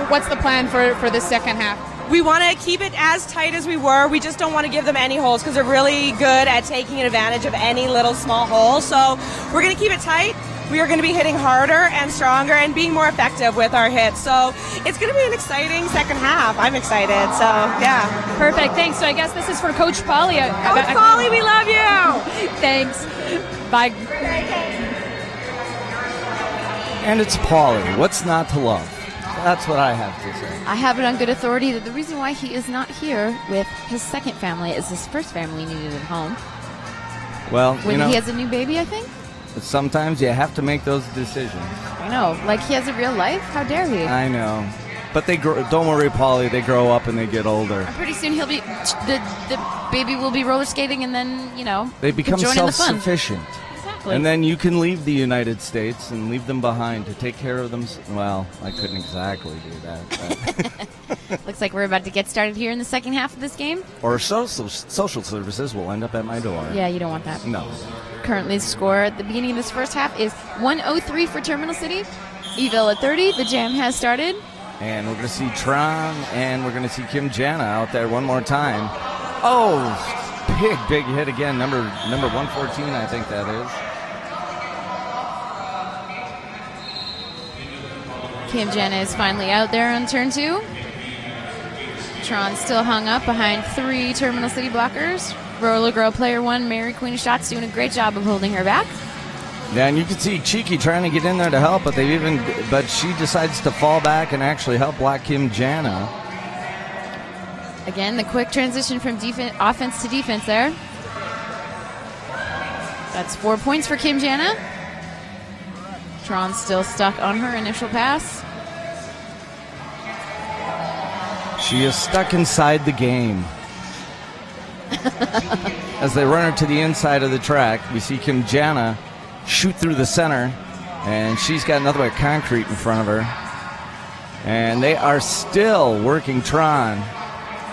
what's the plan for the second half?
we want to keep it as tight as we were. We just don't want to give them any holes because they're really good at taking advantage of any little small hole. So we're going to keep it tight. We are going to be hitting harder and stronger and being more effective with our hits. So it's going to be an exciting second half. I'm excited. So, yeah.
Perfect. Thanks. So I guess this is for Coach Polly.
Coach Polly, we love you.
Thanks. Bye.
And it's Polly. What's not to love? That's what I have to say.
I have it on good authority that the reason why he is not here with his second family is his first family needed at home.
Well,
When he has a new baby, I think.
Sometimes you have to make those decisions.
I know. Like, he has a real life? How dare he?
I know. But they grow, don't worry, Polly. They grow up and they get older.
Pretty soon he'll be the baby will be roller skating, and then
they become
join in the fun.
self-sufficient.
Exactly.
And then you can leave the United States and leave them behind to take care of them. Well, I couldn't exactly do that. But
Looks like we're about to get started here in the second half of this game.
or social services will end up at my door.
Yeah, you don't want that.
No.
Currently, the score at the beginning of this first half is 103 for Terminal City. E-Ville at 30. The jam has started.
And we're going to see Tron and we're going to see Kim Jana out there one more time. Oh, big hit again. Number 114, I think that is.
Kim Jana is finally out there on turn 2. Tron still hung up behind 3 Terminal City blockers. Roller Girl player 1, Mary Queen of Shots, doing a great job of holding her back.
Yeah, and you can see Cheeky trying to get in there to help, but she decides to fall back and actually help block Kim Jana.
Again, the quick transition from offense to defense there. That's 4 points for Kim Jana. Tron still stuck on her initial pass.
She is stuck inside the game. As they run her to the inside of the track, we see Kim Jana shoot through the center, and she's got nothing but concrete in front of her. And they are still working Tron.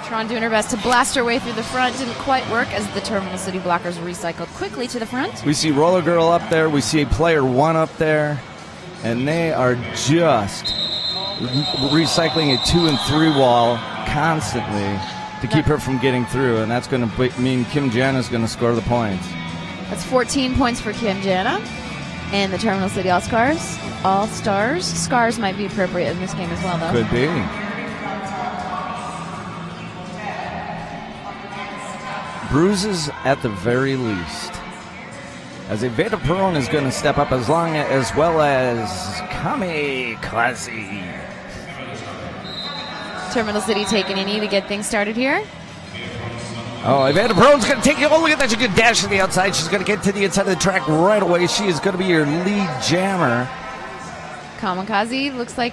Tron doing her best to blast her way through the front. Didn't quite work as the Terminal City blockers recycled quickly to the front.
We see Roller Girl up there. We see player 1 up there. And they are just recycling a 2 and 3 wall constantly to keep her from getting through. And that's going to mean Kim Jana's going to score the points.
That's 14 points for Kim Jana and the Terminal City All-Stars. All-Stars. Scars might be appropriate in this game as well, though.
Could be. Bruises at the very least. As Evita Perron is going to step up as well as Kamikaze.
Terminal City taking a knee to get things started here.
Oh, Evita Perron's going to take it. Oh, look at that. She's going to dash to the outside. She's going to get to the inside of the track right away. She is going to be your lead jammer.
Kamikaze looks like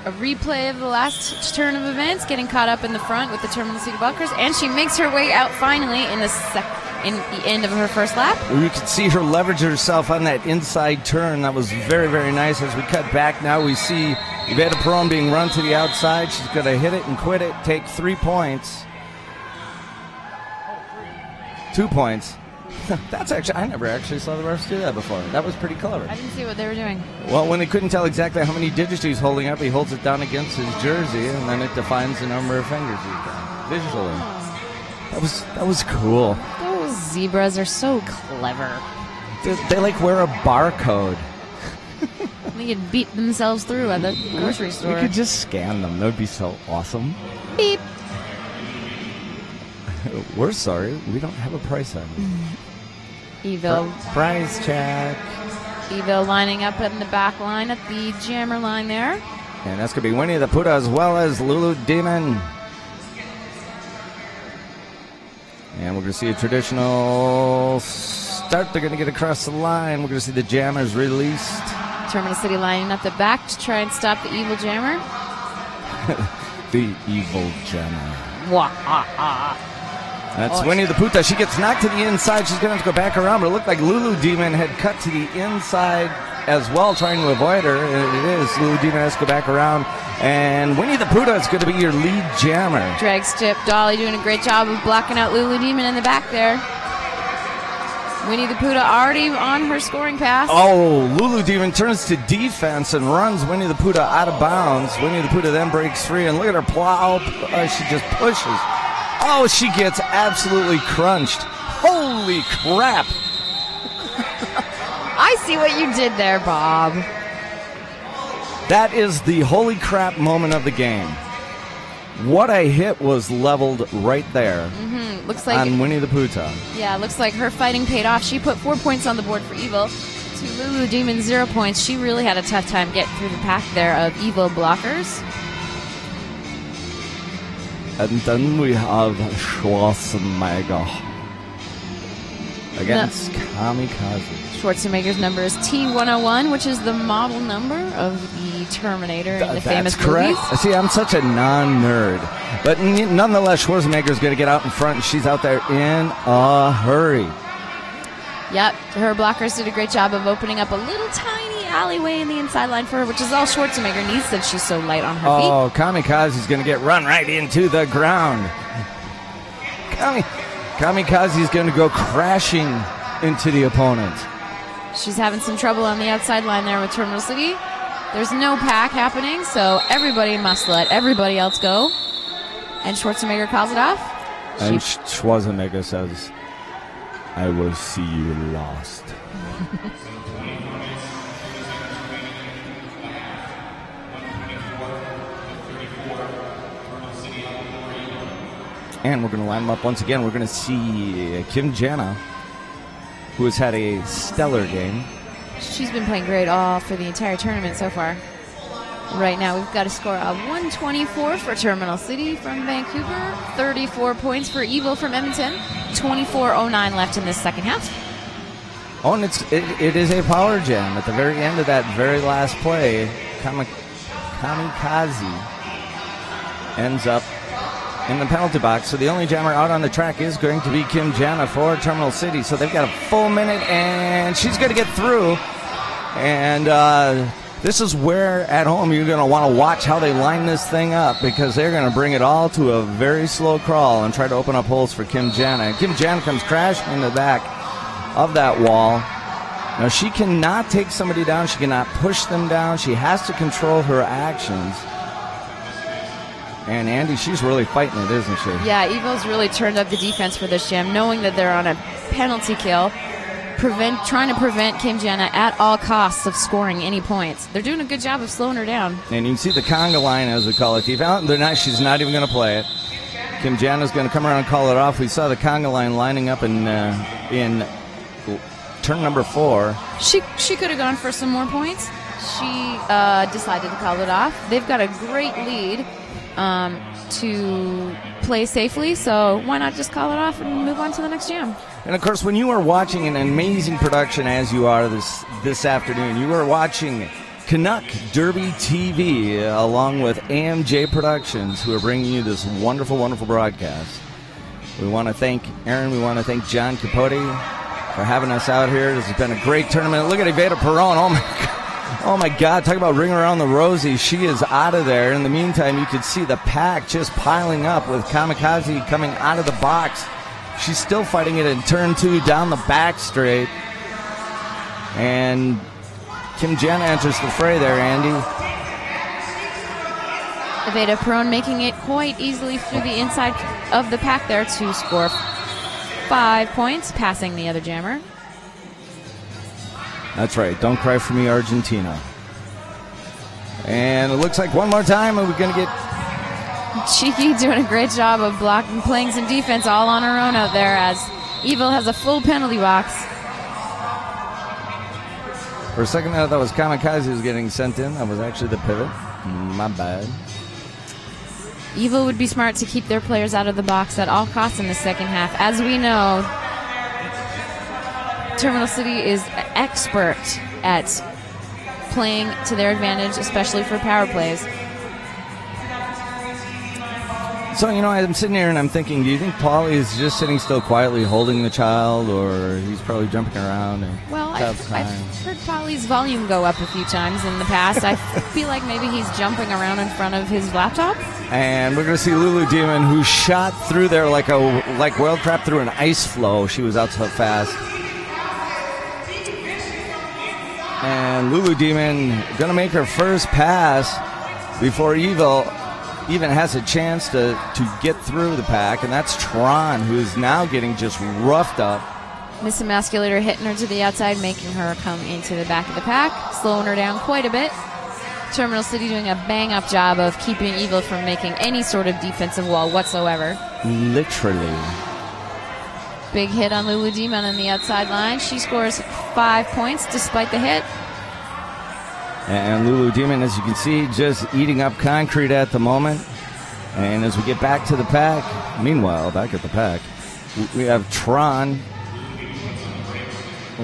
a replay of the last turn of events, getting caught up in the front with the Terminal City blockers, and she makes her way out finally in the end of her first lap.
You can see her leverage herself on that inside turn. That was very, very nice. As we cut back now, we see Evita Perron being run to the outside. She's going to hit it and quit it, take 3 points. 2 points. That's actually, I never actually saw the refs do that before. That was pretty clever.
I didn't see what they were doing.
Well, when they couldn't tell exactly how many digits he's holding up, he holds it down against his jersey, and then it defines the number of fingers he's got visually. That was cool.
Those zebras are so clever.
They like wear a barcode.
They could beat themselves through at the grocery store.
We could just scan them. That would be so awesome.
Beep.
We're sorry, we don't have a price on it.
E-Ville.
Price check.
E-Ville lining up in the back line at the jammer line there.
And that's going to be Winnie the Pooh as well as Lulu Demon. And we're going to see a traditional start. They're going to get across the line. We're going to see the jammers released.
Terminal City lining up the back to try and stop the evil jammer.
The evil jammer.
Wah-ah-ah.
That's Winnie the Pooh. She gets knocked to the inside. She's going to have to go back around, but it looked like Lulu Demon had cut to the inside as well, trying to avoid her. And it is. Lulu Demon has to go back around. And Winnie the Pooh is going to be your lead jammer.
Drag strip. Dolly doing a great job of blocking out Lulu Demon in the back there. Winnie the Pooh already on her scoring pass.
Oh, Lulu Demon turns to defense and runs Winnie the Pooh out of bounds. Winnie the Pooh then breaks free, and look at her plow. She just pushes. Oh, she gets absolutely crunched. Holy crap.
I see what you did there, Bob.
That is the holy crap moment of the game. What a hit was leveled right there.
Looks like
on Winnie the Pooh.
Yeah, looks like her fighting paid off. She put 4 points on the board for E-Ville. To Lulu Demon, 0 points. She really had a tough time getting through the pack there of E-Ville blockers.
And then we have Schwarzenegger against Kamikaze.
Schwarzenegger's number is T101, which is the model number of the Terminator in the famous
correct.
movies.
See, I'm such a non-nerd. But nonetheless, Schwarzenegger's going to get out in front, and she's out there in a hurry.
Yep, her blockers did a great job of opening up a little tiny alleyway in the inside line for her, which is all Schwarzenegger needs since she's so light on her feet.
Oh, Kamikaze's going to get run right into the ground. Kamikaze's going to go crashing into the opponent.
She's having some trouble on the outside line there with Terminal City. There's no pack happening, so everybody must let everybody else go. And Schwarzenegger calls it off.
And Schwarzenegger says, I will see you lost. And we're going to line them up once again. We're going to see Kim Jana, who has had a stellar game.
She's been playing great all for the entire tournament so far. Right now, we've got a score of 124 for Terminal City from Vancouver, 34 points for E-Ville from Edmonton, 24:09 left in this second half.
Oh, and it is a power jam. At the very end of that very last play, Kamikaze ends up in the penalty box. So the only jammer out on the track is going to be Kim Jana for Terminal City. So they've got a full minute, and she's going to get through. And this is where, at home, you're going to want to watch how they line this thing up, because they're going to bring it all to a very slow crawl and try to open up holes for Kim Jana. And Kim Jana comes crashing in the back of that wall. Now, she cannot take somebody down. She cannot push them down. She has to control her actions. And Andy, she's really fighting it, isn't she?
Yeah, E-Ville's really turned up the defense for this jam, knowing that they're on a penalty kill, trying to prevent Kim Jana at all costs of scoring any points. They're doing a good job of slowing her down.
And you can see the conga line, as we call it. She's not even going to play it. Kim Jana's going to come around and call it off. We saw the conga line lining up in turn number 4.
She could have gone for some more points. She decided to call it off. They've got a great lead to play safely, so why not just call it off and move on to the next jam?
And of course, when you are watching an amazing production as you are this afternoon, you are watching Canuck Derby TV along with AMJ Productions, who are bringing you this wonderful, wonderful broadcast. We want to thank Aaron, we want to thank John Capote for having us out here. This has been a great tournament. Look at E-Ville Perron. Oh my God. Oh my God, talk about ring around the rosy. She is out of there. In the meantime, you could see the pack just piling up with Kamikaze coming out of the box. She's still fighting it in turn 2 down the back straight. And Kim Jana enters the fray there, Andy.
E-Ville Perron making it quite easily through the inside of the pack there to score 5 points, passing the other jammer.
That's right. Don't cry for me, Argentina. And it looks like one more time, and we're going to get...
Cheeky doing a great job of blocking, playing some defense all on her own out there, as E-Ville has a full penalty box.
For a second, I thought that was Kamikaze was getting sent in. That was actually the pivot. My bad.
E-Ville would be smart to keep their players out of the box at all costs in the second half. As we know, Terminal City is expert at playing to their advantage, especially for power plays.
So, I'm sitting here and I'm thinking, do you think Paulie is just sitting still quietly holding the child, or he's probably jumping around?
Well, I've heard Paulie's volume go up a few times in the past. I feel like maybe he's jumping around in front of his laptop.
And we're going to see Lulu Demon, who shot through there like World Crap through an ice flow. She was out so fast. And Lulu Demon going to make her first pass before E-Ville even has a chance to get through the pack. And that's Tron, who's now getting just roughed up.
Miss Emasculator hitting her to the outside, making her come into the back of the pack, slowing her down quite a bit. Terminal City doing a bang-up job of keeping E-Ville from making any sort of defensive wall whatsoever.
Literally.
Big hit on Lulu Demon on the outside line. She scores 5 points despite the hit.
And Lulu Demon, as you can see, just eating up concrete at the moment. And as we get back to the pack, meanwhile, back at the pack, we have Tron.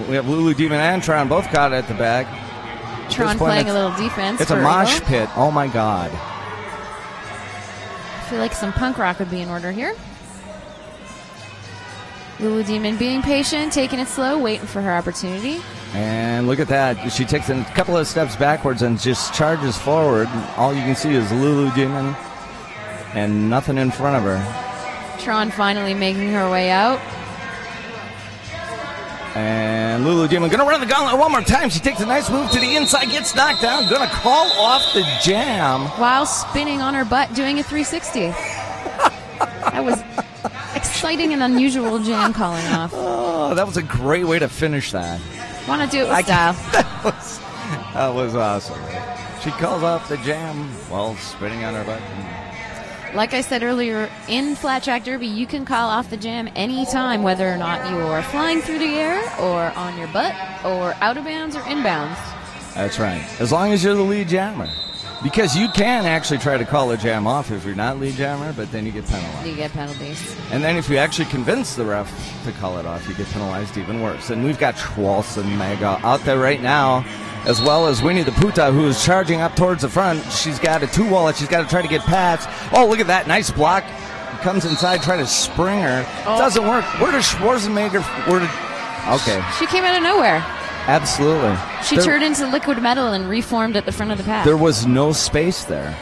We have Lulu Demon and Tron both caught at the back.
Tron playing a little defense.
It's a mosh pit. Oh, my God.
I feel like some punk rock would be in order here. Lulu Demon being patient, taking it slow, waiting for her opportunity.
And look at that. She takes a couple of steps backwards and just charges forward. All you can see is Lulu Demon and nothing in front of her.
Tron finally making her way out.
And Lulu Demon going to run the gauntlet one more time. She takes a nice move to the inside, gets knocked down, going to call off the jam.
While spinning on her butt, doing a 360. That was exciting and unusual jam calling off.
Oh, that was a great way to finish that.
Want to do it with style.
That was awesome. She calls off the jam while spinning on her butt.
Like I said earlier, in Flat Track Derby, you can call off the jam anytime, whether or not you're flying through the air or on your butt or out of bounds or inbounds.
That's right. As long as you're the lead jammer. Because you can actually try to call a jam off if you're not lead jammer, but then you get penalized.
You get penalties.
And then if you actually convince the ref to call it off, you get penalized even worse. And we've got Schwarzenegger out there right now, as well as Winnie the Puta, who is charging up towards the front. She's got a 2-wall. She's got to try to get past. Oh, look at that. Nice block. Comes inside, trying to spring her. Oh. Doesn't work. Where does Schwarzenegger... Okay.
She came out of nowhere.
Absolutely.
She turned into liquid metal and reformed at the front of the pack.
There was no space there.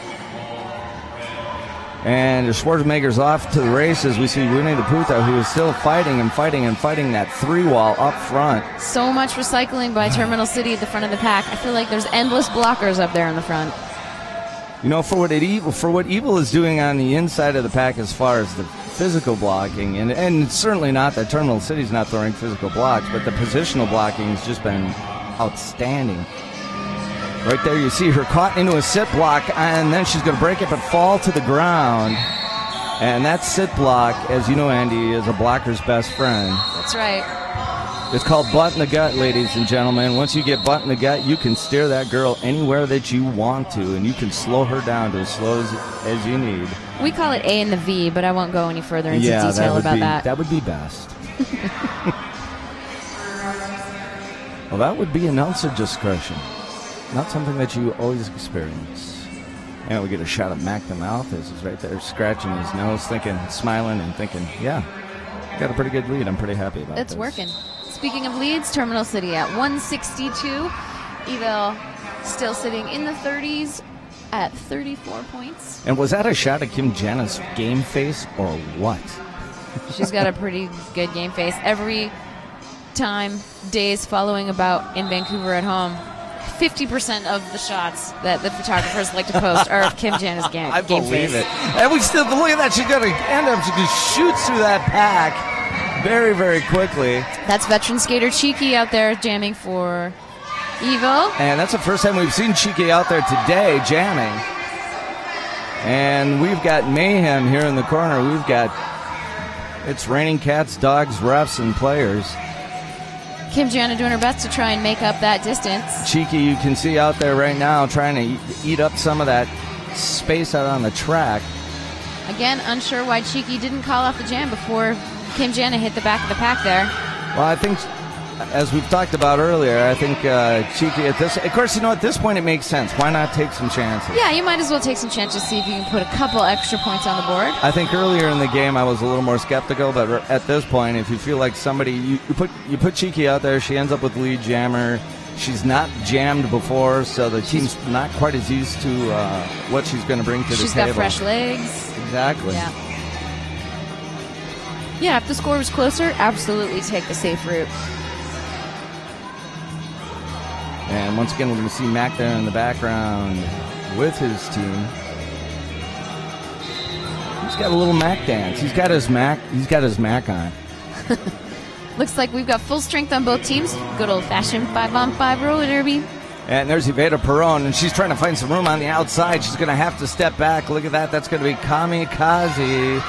And Schwarzenegger's off to the races. We see Winnie the Puta, who is still fighting that 3-wall up front.
So much recycling by Terminal City at the front of the pack. I feel like there's endless blockers up there in the front.
You know, for what E-Ville is doing on the inside of the pack as far as the physical blocking, and it's certainly not that Terminal City's not throwing physical blocks, but the positional blocking has just been outstanding. Right there you see her caught into a sit block, and then she's going to break it but fall to the ground. And that sit block, as you know, Andy, is a blocker's best friend.
That's right.
It's called butt in the gut, ladies and gentlemen. Once you get butt in the gut, you can steer that girl anywhere that you want to, and you can slow her down to as slow as you need.
We call it A and the V, but I won't go any further into detail about that.
That would be best. Well, that would be announcer discretion. Not something that you always experience. And we get a shot of Mac the Mouth as he's right there scratching his nose, smiling and thinking, yeah, got a pretty good lead. I'm pretty happy about it.
It's working. Speaking of leads, Terminal City at 162. E-Ville still sitting in the 30s at 34 points.
And was that a shot at Kim Jana's game face or what?
She's got a pretty good game face. Every time days following a bout in Vancouver at home, 50% of the shots that the photographers like to post are of Kim Jana's game face. I believe it.
And we still, look at that. She's got to end up, she just shoots through that pack very, very quickly.
That's veteran skater Cheeky out there jamming for E-Ville.
And that's the first time we've seen Cheeky out there today jamming. And we've got mayhem here in the corner. It's raining cats, dogs, refs, and players.
Kim Jana doing her best to try and make up that distance.
Cheeky, you can see out there right now trying to eat up some of that space out on the track.
Again, unsure why Cheeky didn't call off the jam before Kim Jana hit the back of the pack there.
Well, I think, as we've talked about earlier, I think Cheeky at this, of course, at this point it makes sense. Why not take some chances?
Yeah, you might as well take some chances, see if you can put a couple extra points on the board.
I think earlier in the game I was a little more skeptical, but at this point, if you feel like somebody, you put Cheeky out there, she ends up with lead jammer. She's not jammed before, so the team's not quite as used to what she's going to bring to the table.
She's got fresh legs.
Exactly.
Yeah, if the score was closer, absolutely take the safe route.
And once again, we're going to see Mac there in the background with his team. He's got a little Mac dance. He's got his Mac on.
Looks like we've got full strength on both teams. Good old-fashioned 5-on-5 roller derby.
And there's E-Ville Perron, and she's trying to find some room on the outside. She's going to have to step back. Look at that. That's going to be Kamikaze.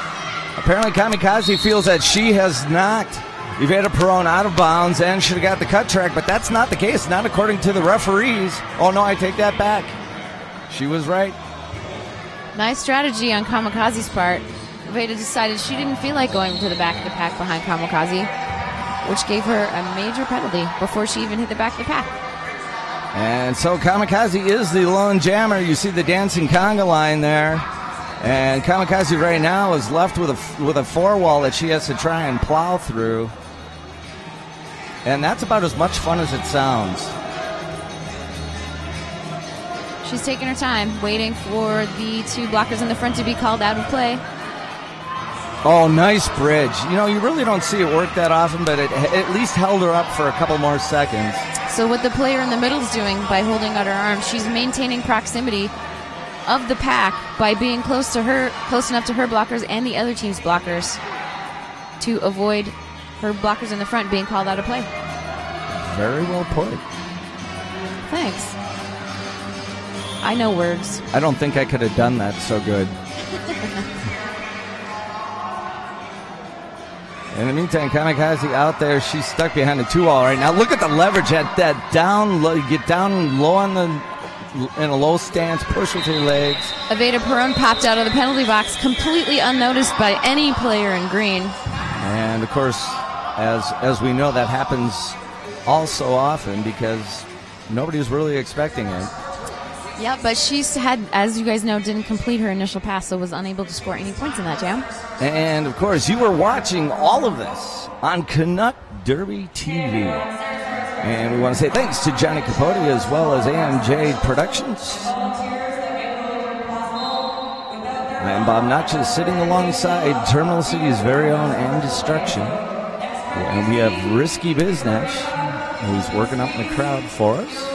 Apparently, Kamikaze feels that she has knocked E-Ville Perron out of bounds and should have got the cut track, but that's not the case, not according to the referees. Oh, no, I take that back. She was right.
Nice strategy on Kamikaze's part. Veda decided she didn't feel like going to the back of the pack behind Kamikaze, which gave her a major penalty before she even hit the back of the pack.
And so Kamikaze is the lone jammer. You see the dancing conga line there. And Kamikaze right now is left with a four wall that she has to try and plow through. And that's about as much fun as it sounds.
She's taking her time, waiting for the two blockers in the front to be called out of play.
Oh, nice bridge. You know, you really don't see it work that often, but it at least held her up for a couple more seconds.
So what the player in the middle is doing by holding out her arms, she's maintaining proximity of the pack by being close enough to her blockers and the other team's blockers to avoid her blockers in the front being called out of play.
Very well put.
Thanks. I know words.
I don't think I could have done that so good. In the meantime, Kamikaze out there. She's stuck behind the two-wall right now. Look at the leverage at that down low. You get down low in a low stance, push with your legs.
Evita Perron popped out of the penalty box completely unnoticed by any player in green.
And, of course, as we know, that happens all so often because nobody's really expecting it.
Yeah, but she's had, as you guys know, didn't complete her initial pass, so was unable to score any points in that jam.
And, of course, you were watching all of this on Canuck Derby TV. And we want to say thanks to Johnny Capote as well as AMJ Productions. I am Bob Notches sitting alongside Terminal City's very own And Destruction. And we have Risky Biznach, who's working up in the crowd for us.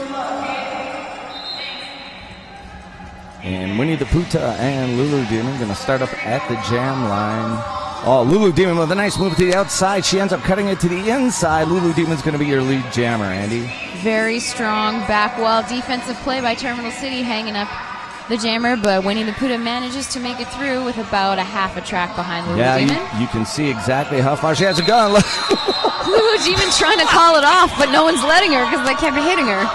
And Winnie the Pooh and Lulu Demon going to start up at the jam line. Oh, Lulu Demon with a nice move to the outside. She ends up cutting it to the inside. Lulu Demon's going to be your lead jammer, Andy.
Very strong back wall defensive play by Terminal City, hanging up the jammer, but Winnie the Pooh manages to make it through with about a half a track behind Lulu Demon.
Yeah, you can see exactly how far she has to go.
Lulu Demon trying to call it off, but no one's letting her because they kept hitting her.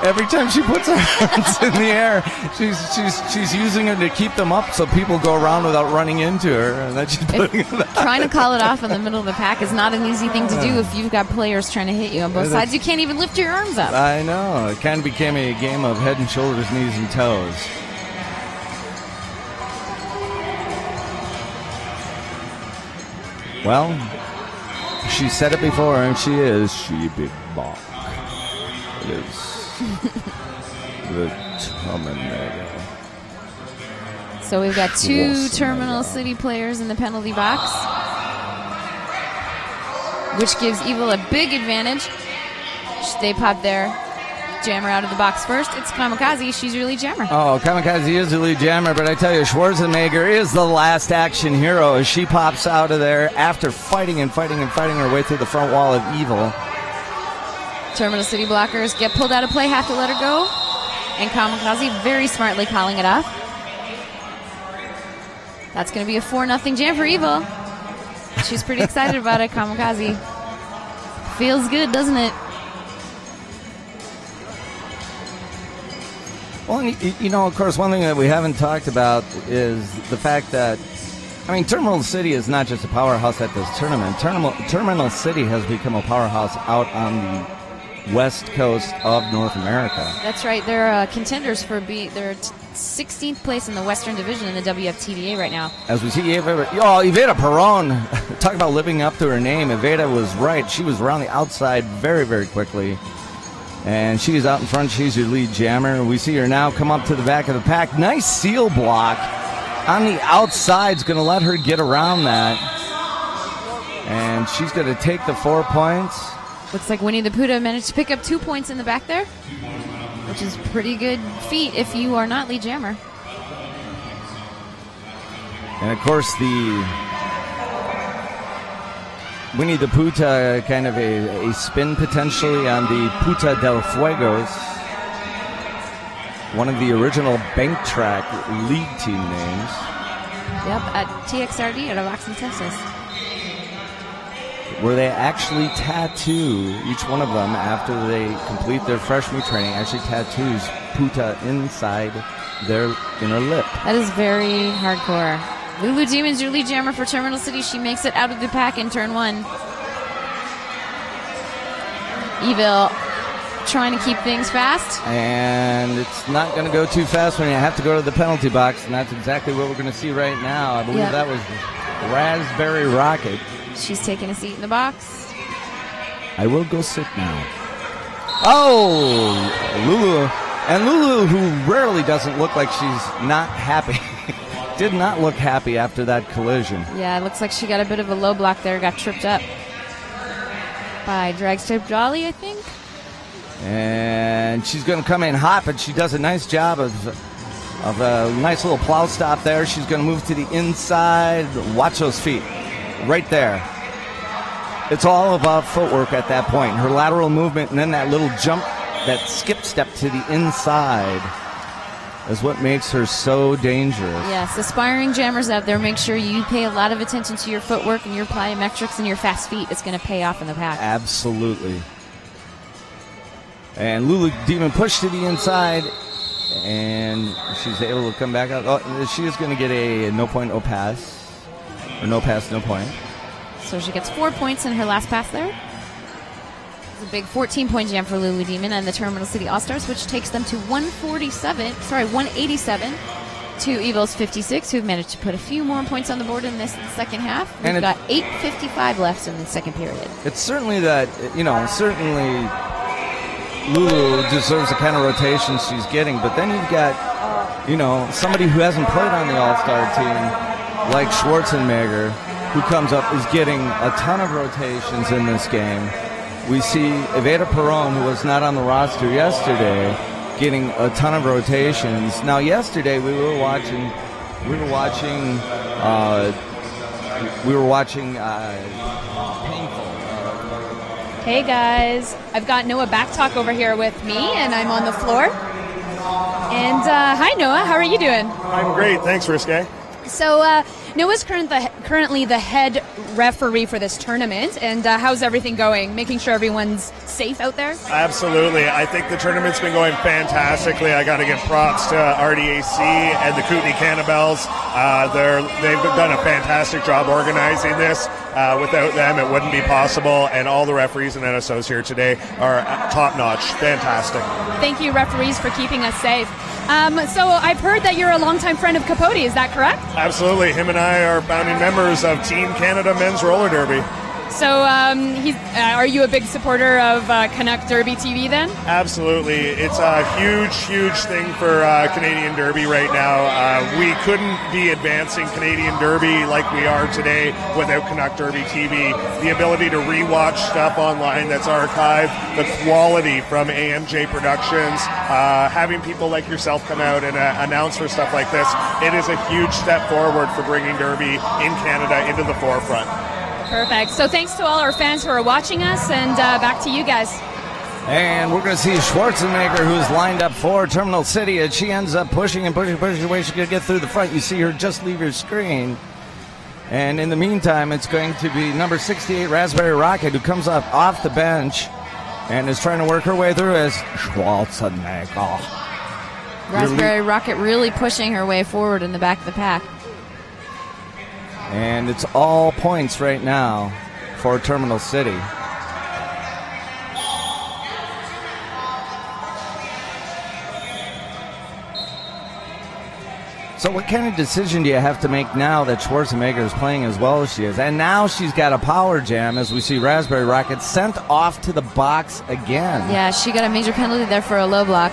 Every time she puts her hands in the air, she's using them to keep them up so people go around without running into her. And then she's putting it out.
Trying to call it off in the middle of the pack is not an easy thing to do if you've got players trying to hit you on both sides. You can't even lift your arms up.
I know. It kind of became a game of head and shoulders, knees and toes. Well, she said it before, and she big ball. It is the Terminator.
So we've got two Terminal City players in the penalty box, which gives E-Ville a big advantage. They pop their jammer out of the box first. It's Kamikaze. She's your lead jammer.
Oh, Kamikaze is the lead jammer, but I tell you, Schwarzenegger is the last action hero as she pops out of there after fighting her way through the front wall of E-Ville.
Terminal City blockers get pulled out of play, have to let her go. And Kamikaze very smartly calling it off. That's going to be a 4-0 jam for E-Ville. She's pretty excited about it, Kamikaze. Feels good, doesn't it?
Well, you know, of course, one thing that we haven't talked about is the fact that, I mean, Terminal City is not just a powerhouse at this tournament. Terminal City has become a powerhouse out on the west coast of North America.
That's right. They're contenders for they're 16th place in the Western Division in the WFTDA right now.
As we see, Evita Perron, talk about living up to her name. Evita was right. She was around the outside very, very quickly. And she's out in front. She's your lead jammer. We see her now come up to the back of the pack. Nice seal block on the outside. Is going to let her get around that. And she's going to take the 4 points.
Looks like Winnie the Pooh managed to pick up 2 points in the back there, which is pretty good feat if you are not lead jammer.
And of course, the Winnie the Pooh kind of a spin potentially on the Puta del Fuegos, one of the original bank track league team names.
Yep, at TXRD at Austin, Texas.
Where they actually tattoo, each one of them, after they complete their fresh meat training, actually tattoos Puta inside their inner lip.
That is very hardcore. Lulu Demon's your lead jammer for Terminal City. She makes it out of the pack in turn 1. E-Ville trying to keep things fast.
And it's not going to go too fast when you have to go to the penalty box, and that's exactly what we're going to see right now. I believe that was Raspberry Rocket.
She's taking a seat in the box.
I will go sit now. Oh, Lulu. And Lulu, who rarely doesn't look like she's not happy, did not look happy after that collision.
Yeah, it looks like she got a bit of a low block there, got tripped up by Dragstrip Jolly, I think.
And she's going to come in hot, but she does a nice job of a nice little plow stop there. She's going to move to the inside. Watch those feet. Right there. It's all about footwork at that point. Her lateral movement and then that little jump, that skip step to the inside is what makes her so dangerous.
Yes, aspiring jammers out there, make sure you pay a lot of attention to your footwork and your plyometrics and your fast feet. It's going to pay off in the pack.
Absolutely. And Lulu Demon pushed to the inside, and she's able to come back out. Oh, she is going to get a no point, no pass. Or no pass, no point.
So she gets 4 points in her last pass there. It's a big 14-point jam for Lulu Demon and the Terminal City All-Stars, which takes them to 187 to E-Ville's 56, who've managed to put a few more points on the board in this second half. We've got 8:55 left in the second period.
It's certainly that, certainly Lulu deserves the kind of rotation she's getting, but then you've got, somebody who hasn't played on the All-Star team, like Schwarzenegger, who comes up, is getting a ton of rotations in this game. We see Evita Perron, who was not on the roster yesterday, getting a ton of rotations. Now, yesterday we were watching Painful.
Hey guys, I've got Noah Backtalk over here with me, and I'm on the floor. And hi Noah, how are you doing?
I'm great, thanks Risque.
So Noah's currently the head referee for this tournament, and how's everything going? Making sure everyone's safe out there?
Absolutely. I think the tournament's been going fantastically. I got to give props to RDAC and the Kootenays Cannibals. They've done a fantastic job organizing this. Without them, it wouldn't be possible, and all the referees and NSOs here today are top-notch. Fantastic.
Thank you, referees, for keeping us safe. So I've heard that you're a longtime friend of Capote, is that correct?
Absolutely. Him and I are founding members of Team Canada Men's Roller Derby.
So are you a big supporter of Canuck Derby TV then?
Absolutely. It's a huge, huge thing for Canadian Derby right now. We couldn't be advancing Canadian Derby like we are today without Canuck Derby TV. The ability to rewatch stuff online that's archived, the quality from AMJ Productions, having people like yourself come out and announce for stuff like this, it is a huge step forward for bringing Derby in Canada into the forefront.
Perfect. So thanks to all our fans who are watching us, and back to you guys.
And we're going to see Schwarzenegger, who's lined up for Terminal City, and she ends up pushing the way she can get through the front. You see her just leave your screen. And in the meantime, it's going to be number 68, Raspberry Rocket, who comes up off the bench and is trying to work her way through as Schwarzenegger.
Raspberry Rocket really pushing her way forward in the back of the pack.
And it's all points right now for Terminal City. So what kind of decision do you have to make now that Schwarzenegger is playing as well as she is? And now she's got a power jam as we see Raspberry Rocket sent off to the box again.
Yeah, she got a major penalty there for a low block.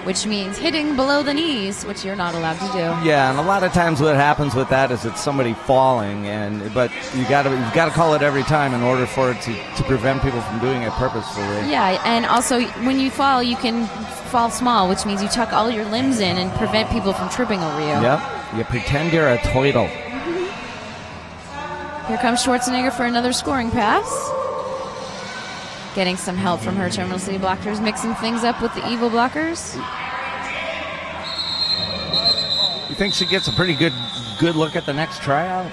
which means hitting below the knees, which you're not allowed to do.
Yeah, and a lot of times what happens with that is it's somebody falling, but you've got to call it every time in order for it to prevent people from doing it purposefully.
Yeah, and also when you fall, you can fall small, which means you tuck all your limbs in and prevent people from tripping over you.
Yep, you pretend you're a turtle.
Here comes Schwarzenegger for another scoring pass. Getting some help from her Terminal City blockers, mixing things up with the E-Ville blockers.
You think she gets a pretty good look at the next tryout?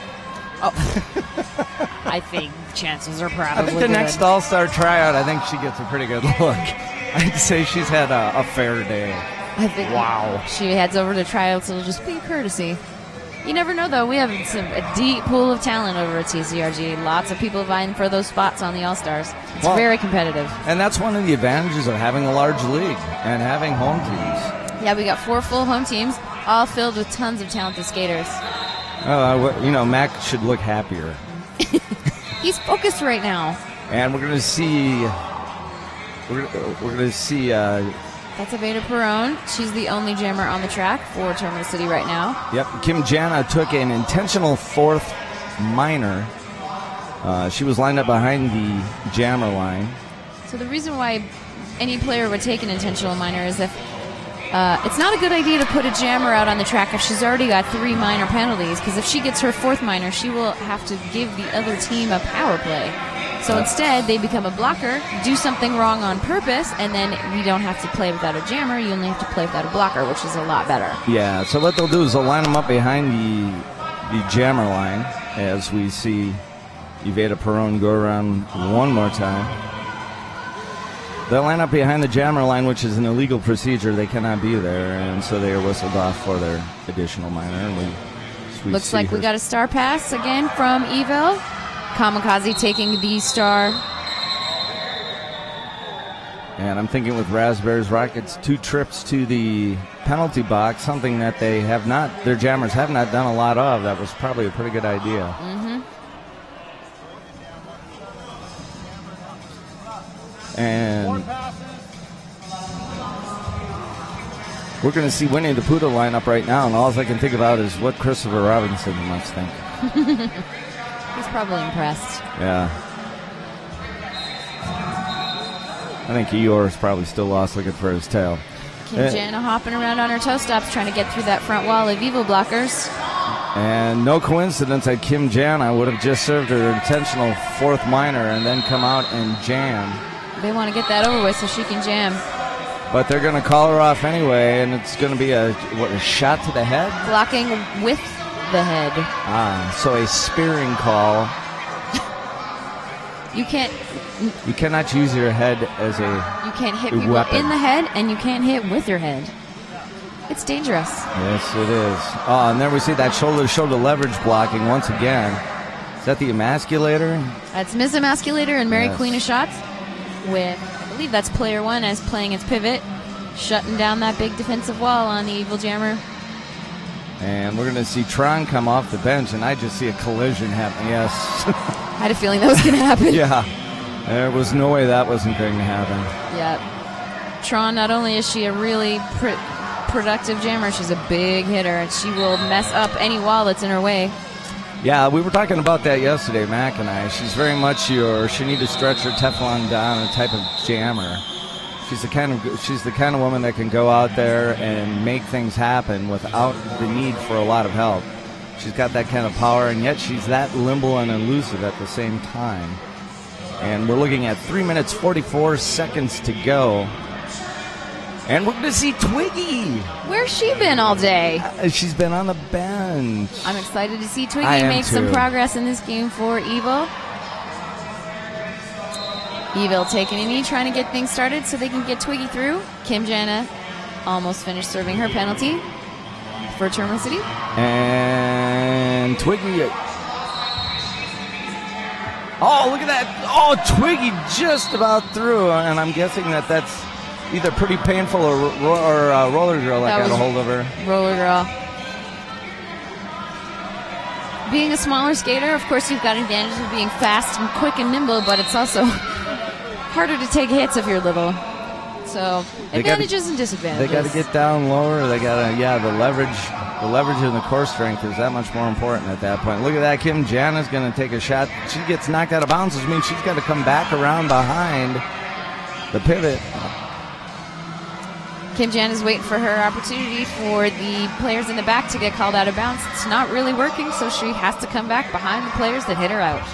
Oh, I think chances are probably
I think the next All-Star tryout, I think she gets a pretty good look. I'd say she's had a fair day.
I think
wow.
She heads over to tryouts. It'll just be a courtesy. You never know, though. We have a deep pool of talent over at TCRG. Lots of people vying for those spots on the All-Stars. It's very competitive.
And that's one of the advantages of having a large league and having home teams.
Yeah, we got 4 full home teams, all filled with tons of talented skaters.
Mac should look happier.
He's focused right now.
And we're going to see... We're going to see...
That's Aveda Perron. She's the only jammer on the track for Terminal City right now.
Yep, Kim Jana took an intentional 4th minor. She was lined up behind the jammer line.
So the reason why any player would take an intentional minor is if it's not a good idea to put a jammer out on the track if she's already got 3 minor penalties, because if she gets her 4th minor, she will have to give the other team a power play. So instead, they become a blocker, do something wrong on purpose, and then we don't have to play without a jammer. You only have to play without a blocker, which is a lot better.
Yeah, so what they'll do is they'll line them up behind the jammer line as we see Aveda Perron go around one more time. They'll line up behind the jammer line, which is an illegal procedure. They cannot be there, and so they are whistled off for their additional minor. And
looks like we got a star pass again from E-Ville. Kamikaze taking the star.
And I'm thinking with Raspberries Rockets, 2 trips to the penalty box, something that their jammers have not done a lot of. That was probably a pretty good idea.
Mm-hmm.
And we're going to see Winnie the Pooh line up right now, and all I can think about is what Christopher Robinson must think.
He's probably impressed.
Yeah. I think Eeyore's probably still lost looking for his tail.
Kim Jana hopping around on her toe stops trying to get through that front wall of E-Ville blockers.
And no coincidence that Kim Jana would have just served her intentional 4th minor and then come out and jam.
They want to get that over with so she can jam.
But they're going to call her off anyway, and it's going to be a shot to the head?
Blocking with the head.
So a spearing call.
You
cannot use your head as
you can't hit people
weapon.
in the head, and you can't hit with your head. It's dangerous.
Yes, it is. And then we see that shoulder-to-shoulder leverage blocking once again. Is that the emasculator?
That's Miss Emasculator and Mary Queen of Shots with, I believe that's player 1 as playing its pivot, shutting down that big defensive wall on the E-Ville jammer.
And we're going to see Tron come off the bench, and I just see a collision happening. Yes.
I had a feeling that was going to happen.
Yeah. There was no way that wasn't going to happen.
Yep. Tron, not only is she a really productive jammer, she's a big hitter, and she will mess up any wall that's in her way.
Yeah, we were talking about that yesterday, Mac and I. She's very much your Shanita Stretcher, Teflon Don type of jammer. She's the kind of woman that can go out there and make things happen without the need for a lot of help. She's got that kind of power, and yet she's that limble and elusive at the same time. And we're looking at 3 minutes 44 seconds to go. And we're going to see Twiggy.
Where's she been all day?
She's been on the bench.
I'm excited to see Twiggy make some progress in this game for E-Ville. E-Ville taking a knee, trying to get things started so they can get Twiggy through. Kim Jana almost finished serving her penalty for Terminal City.
And Twiggy. Oh, look at that. Oh, Twiggy just about through. And I'm guessing that's either pretty painful or roller girl that got a hold of her.
Roller girl. Being a smaller skater, of course, you've got advantage of being fast and quick and nimble, but it's also harder to take hits if you're little. So advantages and disadvantages.
They got to get down lower. They got to, the leverage and the core strength is that much more important at that point. Look at that. Kim Jana's going to take a shot. She gets knocked out of bounds, which means she's got to come back around behind the pivot.
Kim Jan is waiting for her opportunity for the players in the back to get called out of bounds. It's not really working, so she has to come back behind the players that hit her out.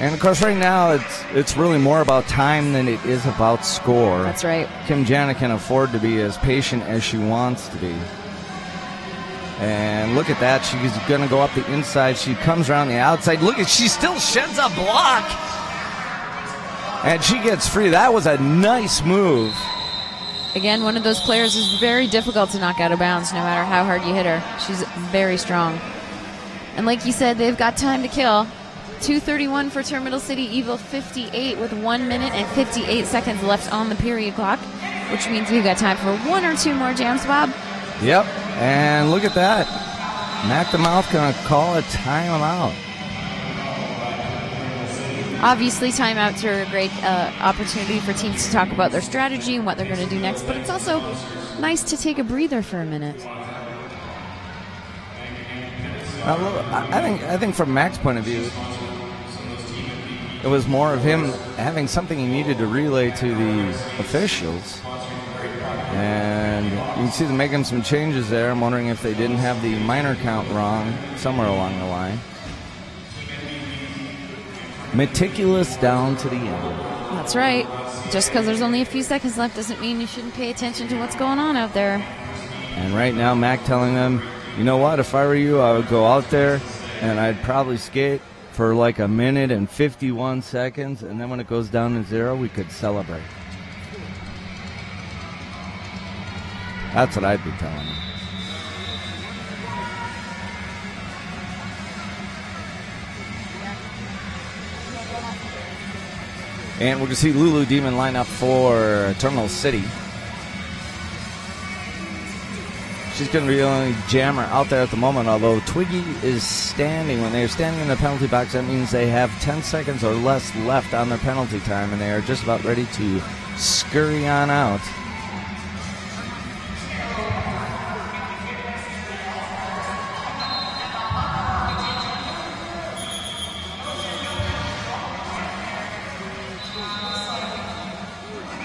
And, of course, right now it's really more about time than it is about score.
That's right.
Kim Jana can afford to be as patient as she wants to be. And look at that. She's going to go up the inside. She comes around the outside. Look at, she still sheds a block. And she gets free. That was a nice move.
Again, one of those players is very difficult to knock out of bounds no matter how hard you hit her. She's very strong. And like you said, they've got time to kill. 2:31 for Terminal City, E-Ville 58 with 1 minute and 58 seconds left on the period clock, which means we've got time for one or two more jams, Bob.
Yep, and look at that. Mac the Mouth going to call a timeout.
Obviously, timeouts are a great opportunity for teams to talk about their strategy and what they're going to do next, but it's also nice to take a breather for a minute.
I think from Mac's point of view, it was more of him having something he needed to relay to the officials. And you can see them making some changes there. I'm wondering if they didn't have the minor count wrong somewhere along the line. Meticulous down to the end.
That's right. Just because there's only a few seconds left doesn't mean you shouldn't pay attention to what's going on out there.
And right now, Mac telling them, you know what, if I were you, I would go out there and I'd probably skate for like a minute and 51 seconds, and then when it goes down to zero, we could celebrate. That's what I'd be telling them. And we're going to see Lulu Demon line up for Terminal City. She's going to be the only jammer out there at the moment, although Twiggy is standing. When they're standing in the penalty box, that means they have 10 seconds or less left on their penalty time, and they are just about ready to scurry on out.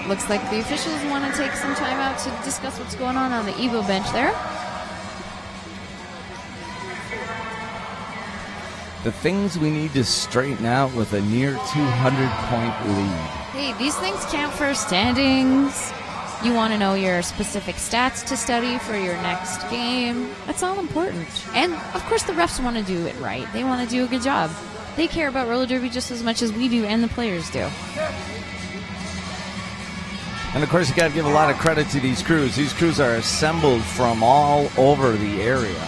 Looks like the officials want to take some time out to discuss what's going on the E-Ville bench there.
The things we need to straighten out with a near 200-point lead.
Hey, these things count for standings. You want to know your specific stats to study for your next game. That's all important. And, of course, the refs want to do it right. They want to do a good job. They care about roller derby just as much as we do and the players do.
And, of course, you got to give a lot of credit to these crews. These crews are assembled from all over the area.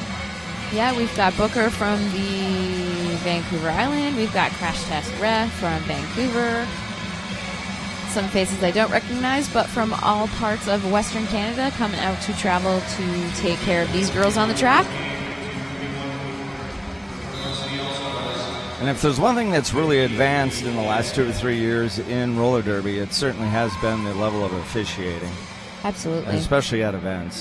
Yeah, we've got Booker from the Vancouver Island. We've got Crash Test Ref from Vancouver. Some faces I don't recognize, but from all parts of Western Canada coming out to travel to take care of these girls on the track.
And if there's one thing that's really advanced in the last 2 or 3 years in roller derby, it certainly has been the level of officiating.
Absolutely.
Especially at events.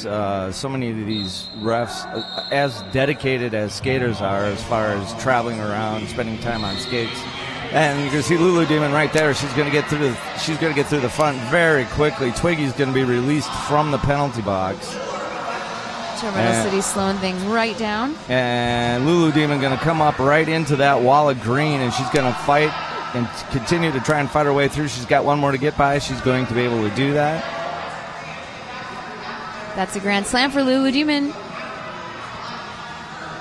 So many of these refs, as dedicated as skaters are as far as traveling around, spending time on skates. And you can see Lulu Demon right there. She's going to get through the front very quickly. Twiggy's going to be released from the penalty box.
Terminal City slowing things right down.
And Lulu Demon going to come up right into that wall of green, and she's going to fight and continue to try and fight her way through. She's got one more to get by. She's going to be able to do that.
That's a grand slam for Lulu Demon.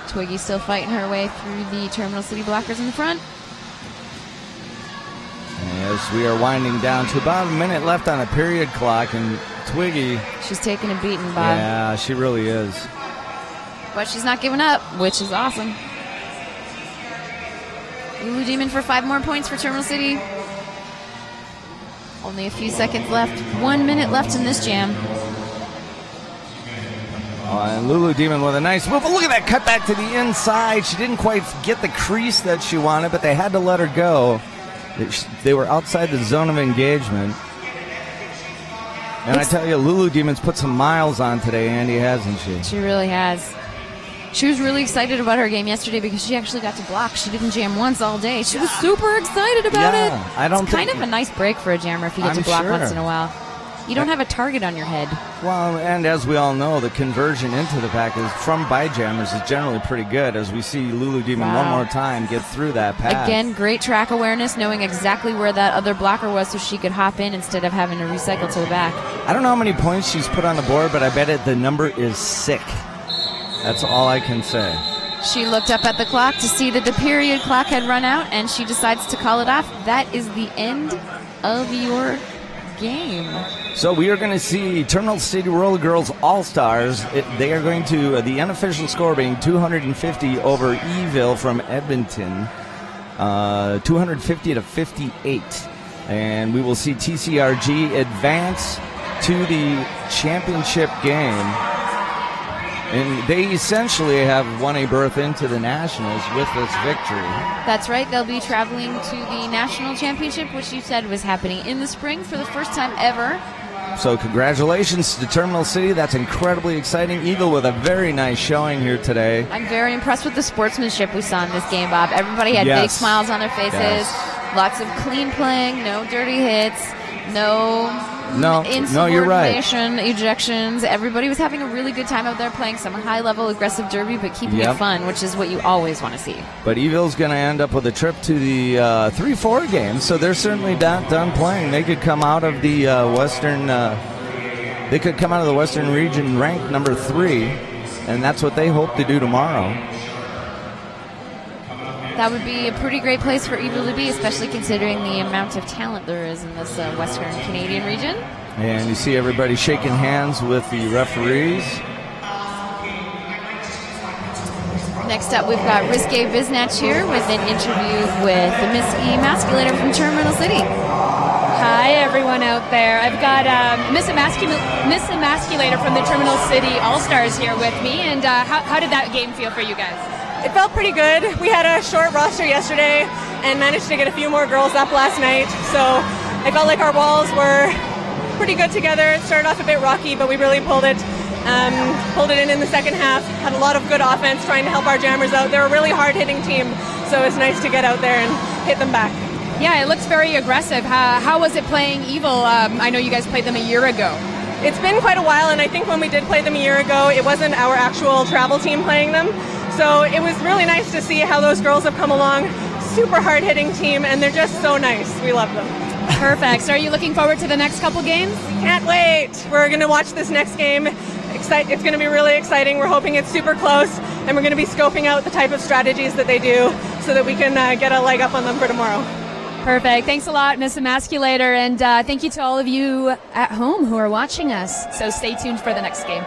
Twiggy still fighting her way through the Terminal City blockers in the front.
As we are winding down to about a minute left on the period clock, and Twiggy...
She's taking a beating, Bob.
Yeah, she really is.
But she's not giving up, which is awesome. Lulu Demon for 5 more points for Terminal City. Only a few seconds left. 1 minute left in this jam.
And Lulu Demon with a nice move. But look at that cut back to the inside. She didn't quite get the crease that she wanted, but they had to let her go. They were outside the zone of engagement. And I tell you, Lulu Demon's put some miles on today, Andy, hasn't she?
She really has. She was really excited about her game yesterday because she actually got to block. She didn't jam once all day. She was super excited about it. It's kind of a nice break for a jammer if you get to block once in a while. You don't have a target on your head.
Well, and as we all know, the conversion into the pack is from by jammers is generally pretty good, as we see Lulu Demon one more time get through that pack.
Again, great track awareness, knowing exactly where that other blocker was so she could hop in instead of having to recycle to the back.
I don't know how many points she's put on the board, but I bet the number is sick. That's all I can say.
She looked up at the clock to see that the period clock had run out, and she decides to call it off. That is the end of your game.
So we are going to see Terminal City Roller Girls All-Stars. They are going to, the unofficial score being 250 over E-Ville from Edmonton, 250 to 58. And we will see TCRG advance to the championship game. And they essentially have won a berth into the Nationals with this victory.
That's right. They'll be traveling to the National Championship, which you said was happening in the spring for the first time ever.
So congratulations to Terminal City. That's incredibly exciting. E-Ville with a very nice showing here today.
I'm very impressed with the sportsmanship we saw in this game, Bob. Everybody had big smiles on their faces. Lots of clean playing, no dirty hits, no
you're right.
Ejections. Everybody was having a really good time out there playing some high-level aggressive derby, but keeping it fun, which is what you always want to see.
But E-Ville's going to end up with a trip to the 3-4 game, so they're certainly not done playing. They could come out of the Western. They could come out of the Western region ranked number 3, and that's what they hope to do tomorrow.
That would be a pretty great place for E-Ville to be, especially considering the amount of talent there is in this Western Canadian region.
And you see everybody shaking hands with the referees.
Next up, we've got Risque Biznatch here with an interview with the Miss Emasculator from Terminal City.
Hi, everyone out there. I've got Miss Emasculator from the Terminal City All-Stars here with me. And how did that game feel for you guys?
It felt pretty good. We had a short roster yesterday and managed to get a few more girls up last night. So I felt like our walls were pretty good together. It started off a bit rocky, but we really pulled it in the second half. Had a lot of good offense trying to help our jammers out. They're a really hard-hitting team, so it's nice to get out there and hit them back.
Yeah, it looks very aggressive. How was it playing E-Ville? I know you guys played them a year ago.
It's been quite a while, and I think when we did play them a year ago, it wasn't our actual travel team playing them. So it was really nice to see how those girls have come along. Super hard-hitting team, and they're just so nice. We love them.
Perfect. So are you looking forward to the next couple games?
Can't wait. We're going to watch this next game. It's going to be really exciting. We're hoping it's super close, and we're going to be scoping out the type of strategies that they do so that we can get a leg up on them for tomorrow.
Perfect. Thanks a lot, Miss Emasculator, and thank you to all of you at home who are watching us. So stay tuned for the next game.